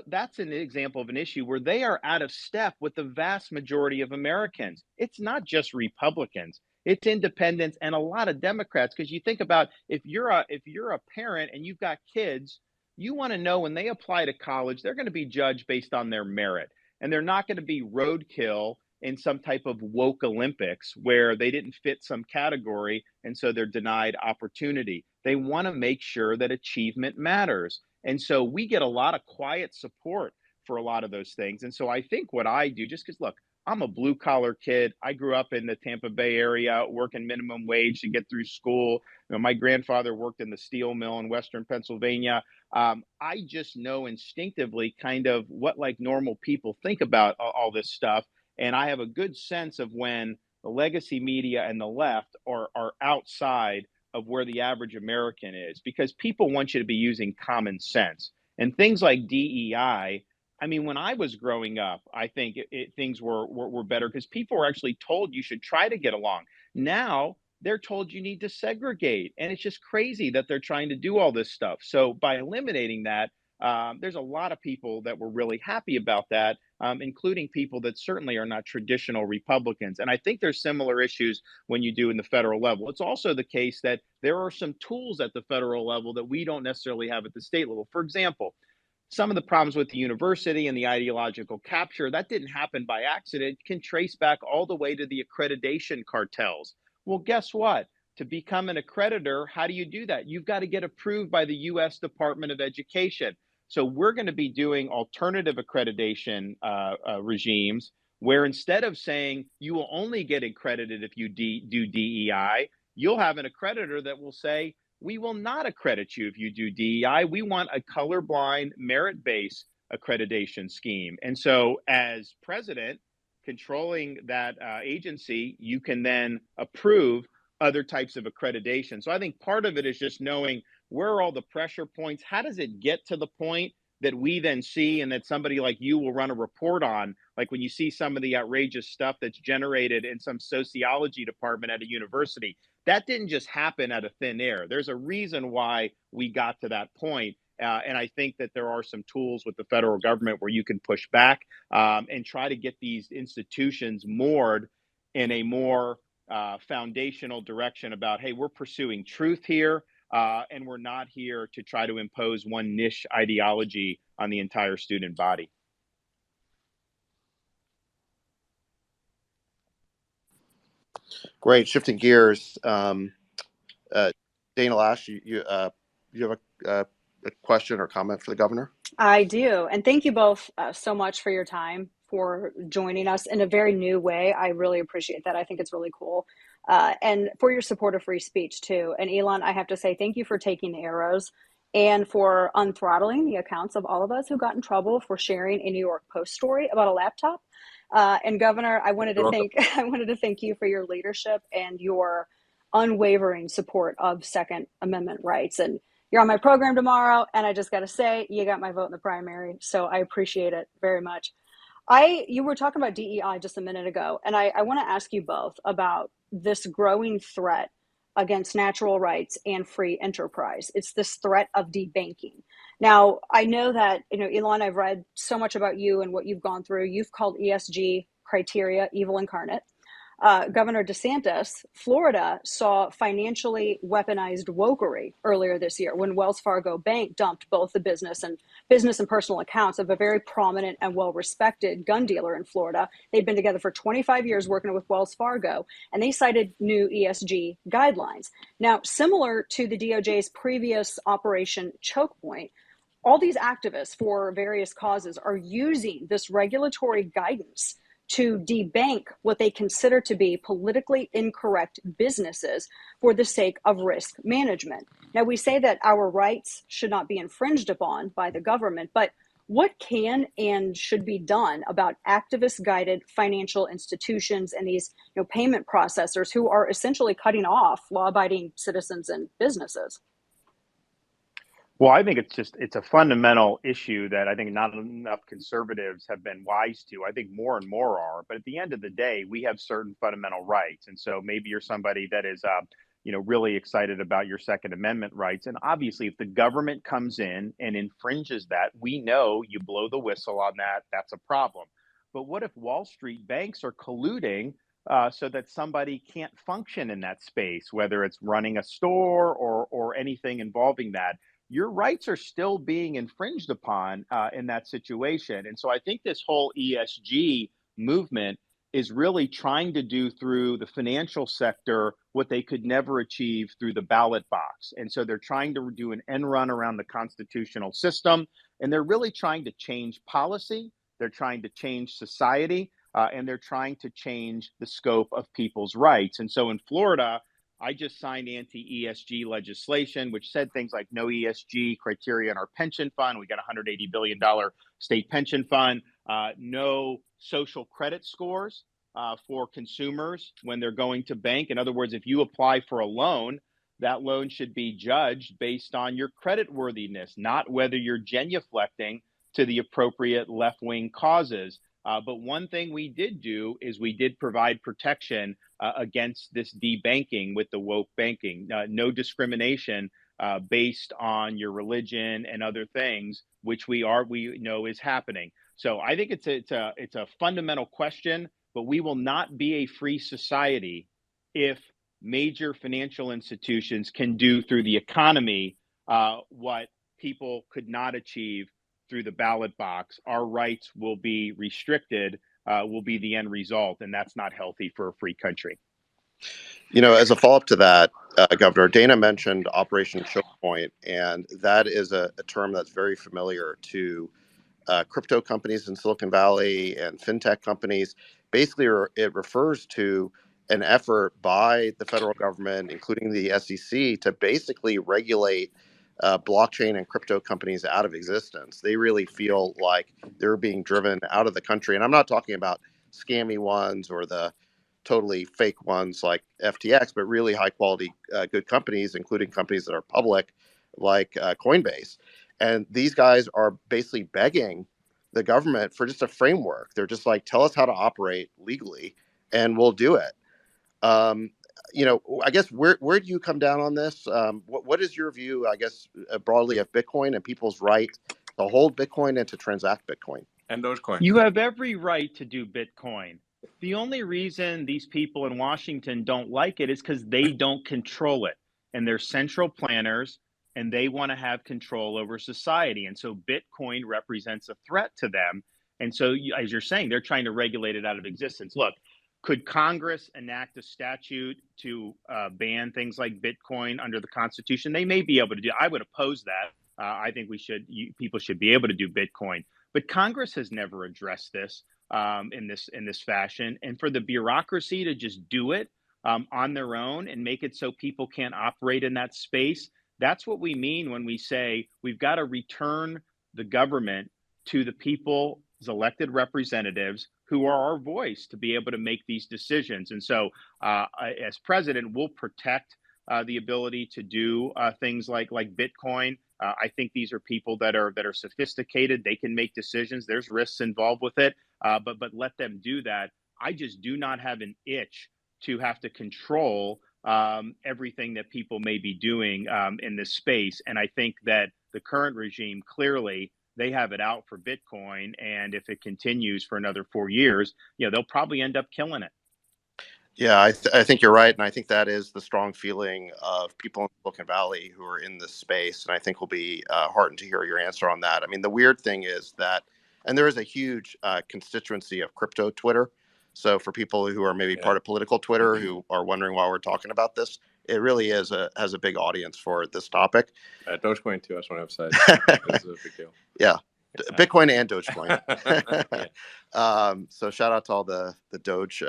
that's an example of an issue where they are out of step with the vast majority of Americans. It's not just Republicans. It's independents and a lot of Democrats. Because you think about if you're a parent and you've got kids, you want to know when they apply to college, they're going to be judged based on their merit. And they're not going to be roadkill in some type of woke Olympics where they didn't fit some category and so they're denied opportunity. They want to make sure that achievement matters. And so we get a lot of quiet support for a lot of those things. And so I think what I do, just because, look, I'm a blue collar kid. I grew up in the Tampa Bay area, working minimum wage to get through school. My grandfather worked in the steel mill in Western Pennsylvania. I just know instinctively kind of what like normal people think about all this stuff. And I have a good sense of when the legacy media and the left are outside of where the average American is, because people want you to be using common sense. And things like DEI, I mean, when I was growing up, I think things were better because people were actually told you should try to get along. Now they're told you need to segregate. And it's just crazy that they're trying to do all this stuff. So by eliminating that, there's a lot of people that were really happy about that, including people that certainly are not traditional Republicans. And I think there's similar issues when you do in the federal level. It's also the case that there are some tools at the federal level that we don't necessarily have at the state level. For example, some of the problems with the university and the ideological capture, that didn't happen by accident, can trace back all the way to the accreditation cartels. Well, guess what? To become an accreditor, how do you do that? You've got to get approved by the U.S. Department of Education. So we're going to be doing alternative accreditation regimes where instead of saying you will only get accredited if you do DEI, you'll have an accreditor that will say, we will not accredit you if you do DEI. We want a colorblind, merit-based accreditation scheme. And so as president, controlling that agency, you can then approve other types of accreditation. So I think part of it is just knowing where are all the pressure points? How does it get to the point that we then see and that somebody like you will run a report on? Like when you see some of the outrageous stuff that's generated in some sociology department at a university, that didn't just happen out of thin air. There's a reason why we got to that point. And I think that there are some tools with the federal government where you can push back and try to get these institutions moored in a more foundational direction about, hey, we're pursuing truth here. And we're not here to try to impose one niche ideology on the entire student body. Great. Shifting gears. Dana Lash, you have a question or comment for the governor? I do. And thank you both so much for your time, for joining us in a very new way. I really appreciate that. I think it's really cool. And for your support of free speech, too. And Elon, I have to say thank you for taking the arrows and for unthrottling the accounts of all of us who got in trouble for sharing a New York Post story about a laptop. And Governor, I wanted to thank you for your leadership and your unwavering support of Second Amendment rights. And you're on my program tomorrow, and I just got to say, you got my vote in the primary, so I appreciate it very much. You were talking about DEI just a minute ago, and I want to ask you both about this growing threat against natural rights and free enterprise. It's this threat of debanking. Now, I know that, Elon, I've read so much about you and what you've gone through. You've called ESG criteria evil incarnate. Governor DeSantis, Florida, saw financially weaponized wokery earlier this year when Wells Fargo Bank dumped both the business and personal accounts of a very prominent and well-respected gun dealer in Florida. They'd been together for 25 years working with Wells Fargo, and they cited new ESG guidelines. Now, similar to the DOJ's previous Operation Choke Point, all these activists for various causes are using this regulatory guidance to debank what they consider to be politically incorrect businesses for the sake of risk management. Now, we say that our rights should not be infringed upon by the government, but what can and should be done about activist-guided financial institutions and these payment processors who are essentially cutting off law-abiding citizens and businesses? Well, I think it's a fundamental issue that I think not enough conservatives have been wise to. I think more and more are. But at the end of the day, we have certain fundamental rights. And so maybe you're somebody that is, really excited about your Second Amendment rights. And obviously, if the government comes in and infringes that, we know you blow the whistle on that. That's a problem. But what if Wall Street banks are colluding so that somebody can't function in that space, whether it's running a store or anything involving that? Your rights are still being infringed upon in that situation. And so I think this whole ESG movement is really trying to do through the financial sector what they could never achieve through the ballot box. And so they're trying to do an end run around the constitutional system, and they're really trying to change policy. They're trying to change society, and they're trying to change the scope of people's rights. And so in Florida, I just signed anti-ESG legislation, which said things like no ESG criteria in our pension fund. We got a $180 billion state pension fund. No social credit scores for consumers when they're going to bank. In other words, if you apply for a loan, that loan should be judged based on your credit worthiness, not whether you're genuflecting to the appropriate left-wing causes. But one thing we did do is we did provide protection against this debanking with the woke banking. No discrimination based on your religion and other things, which we know is happening. So I think it's a fundamental question, but we will not be a free society if major financial institutions can do through the economy what people could not achieve through the ballot box. Our rights will be restricted, will be the end result, and that's not healthy for a free country. As a follow-up to that, Governor, Dana mentioned Operation Choke Point, and that is a term that's very familiar to crypto companies in Silicon Valley and fintech companies. Basically, it refers to an effort by the federal government, including the SEC, to basically regulate blockchain and crypto companies out of existence. They really feel like they're being driven out of the country. And I'm not talking about scammy ones or the totally fake ones like FTX, but really high quality, good companies, including companies that are public like Coinbase. And these guys are basically begging the government for just a framework. They're just like, tell us how to operate legally and we'll do it. I guess where do you come down on this? What is your view, I guess, broadly of Bitcoin and people's right to hold Bitcoin and to transact Bitcoin? And Dogecoin. You have every right to do Bitcoin. The only reason these people in Washington don't like it is because they don't control it. And they're central planners, and they want to have control over society. And so Bitcoin represents a threat to them. And so, as you're saying, they're trying to regulate it out of existence. Look, Could Congress enact a statute to ban things like Bitcoin under the Constitution? They may be able to do. I would oppose that. I think people should be able to do Bitcoin, but Congress has never addressed this in this fashion. And for the bureaucracy to just do it on their own and make it so people can't operate in that space, that's what we mean when we say we've got to return the government to the people's elected representatives who are our voice to be able to make these decisions. And so as president, we'll protect the ability to do things like Bitcoin. I think these are people that are sophisticated. They can make decisions. There's risks involved with it, but let them do that. I just do not have an itch to have to control everything that people may be doing in this space. And I think that the current regime, clearly, they have it out for Bitcoin. And if it continues for another 4 years, they'll probably end up killing it. Yeah, I think you're right. And I think that is the strong feeling of people in Silicon Valley who are in this space. And I think we'll be heartened to hear your answer on that. I mean, the weird thing is that, and there is a huge constituency of crypto Twitter. So for people who are maybe part of political Twitter who are wondering why we're talking about this, it really has a big audience for this topic. Dogecoin too, I just want to emphasize. It's a big deal. Yeah. Bitcoin and Dogecoin. So shout out to all the Doge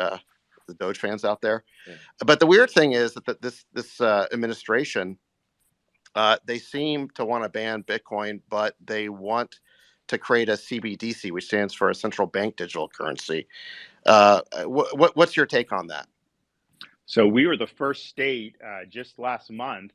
fans out there. Yeah. But the weird thing is that this administration, they seem to want to ban Bitcoin, but they want to create a CBDC, which stands for a central bank digital currency. What's your take on that? So we were the first state just last month.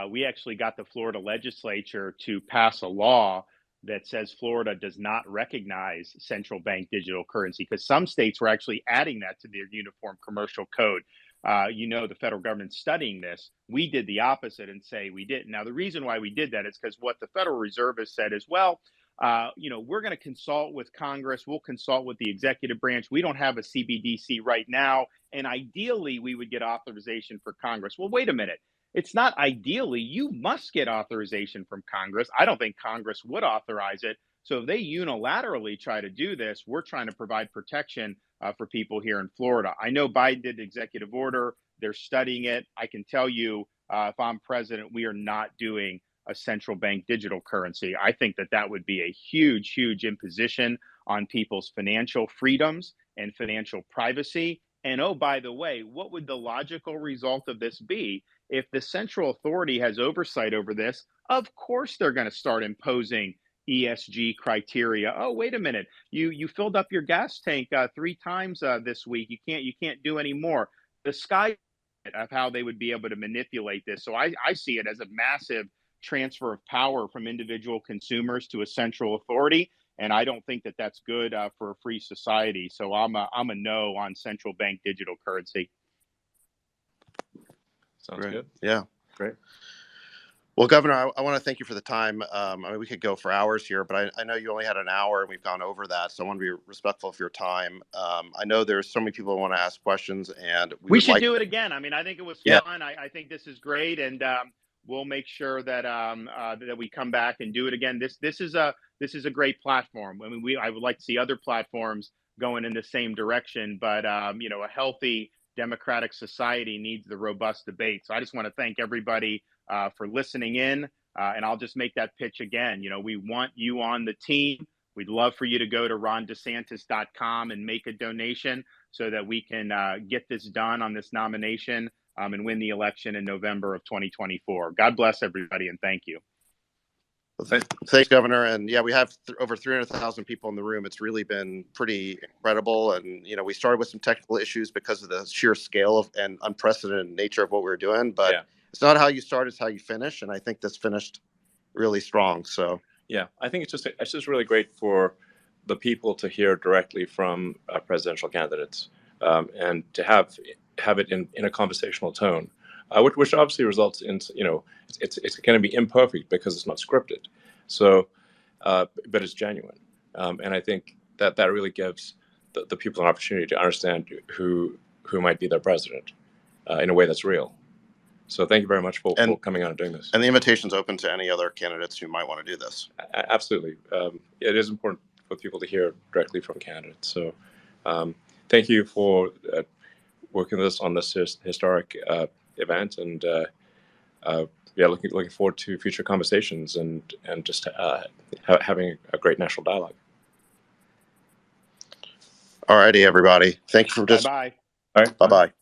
We actually got the Florida legislature to pass a law that says Florida does not recognize central bank digital currency, because some states were actually adding that to their uniform commercial code. The federal government's studying this. We did the opposite and say we didn't. Now, the reason why we did that is because what the Federal Reserve has said is, well, we're going to consult with Congress. We'll consult with the executive branch. We don't have a CBDC right now. And ideally, we would get authorization for Congress. Well, wait a minute. It's not ideally. You must get authorization from Congress. I don't think Congress would authorize it. So if they unilaterally try to do this, we're trying to provide protection for people here in Florida. I know Biden did the executive order. They're studying it. I can tell you, if I'm president, we are not doing a central bank digital currency. I think that would be a huge, huge imposition on people's financial freedoms and financial privacy. And oh, by the way, what would the logical result of this be? If the central authority has oversight over this, of course they're going to start imposing ESG criteria. Oh, wait a minute. You filled up your gas tank 3 times this week. You can't do any more. The sky of how they would be able to manipulate this. So I see it as a massive transfer of power from individual consumers to a central authority. And I don't think that that's good for a free society. So I'm a no on central bank digital currency. Sounds good. Yeah. Great. Well, Governor, I want to thank you for the time. I mean, we could go for hours here, but I know you only had an hour and we've gone over that. So I want to be respectful of your time. I know there's so many people who want to ask questions, and we should do it again. I mean, I think it was fun. I think this is great. And we'll make sure that that we come back and do it again. This is a great platform. I mean, I would like to see other platforms going in the same direction, but a healthy democratic society needs the robust debate. So I just want to thank everybody for listening in, and I'll just make that pitch again. We want you on the team. We'd love for you to go to rondesantis.com and make a donation so that we can get this done on this nomination and win the election in November of 2024. God bless everybody, and thank you. Well, thanks, Governor. And yeah, we have over 300,000 people in the room. It's really been pretty incredible. And, we started with some technical issues because of the sheer scale of and unprecedented nature of what we were doing. But it's not how you start, it's how you finish. And I think this finished really strong. So, yeah, I think it's just really great for the people to hear directly from presidential candidates and to have it in a conversational tone. Which obviously results in, it's going to be imperfect because it's not scripted. So, but it's genuine. And I think that really gives the people an opportunity to understand who might be their president in a way that's real. So thank you very much for coming on and doing this. And the invitation's open to any other candidates who might want to do this. Absolutely. It is important for people to hear directly from candidates. So thank you for working with us on this historic event, and yeah, looking forward to future conversations and just having a great national dialogue. All righty, everybody. Thank you for just. Bye-bye. All right. Bye-bye.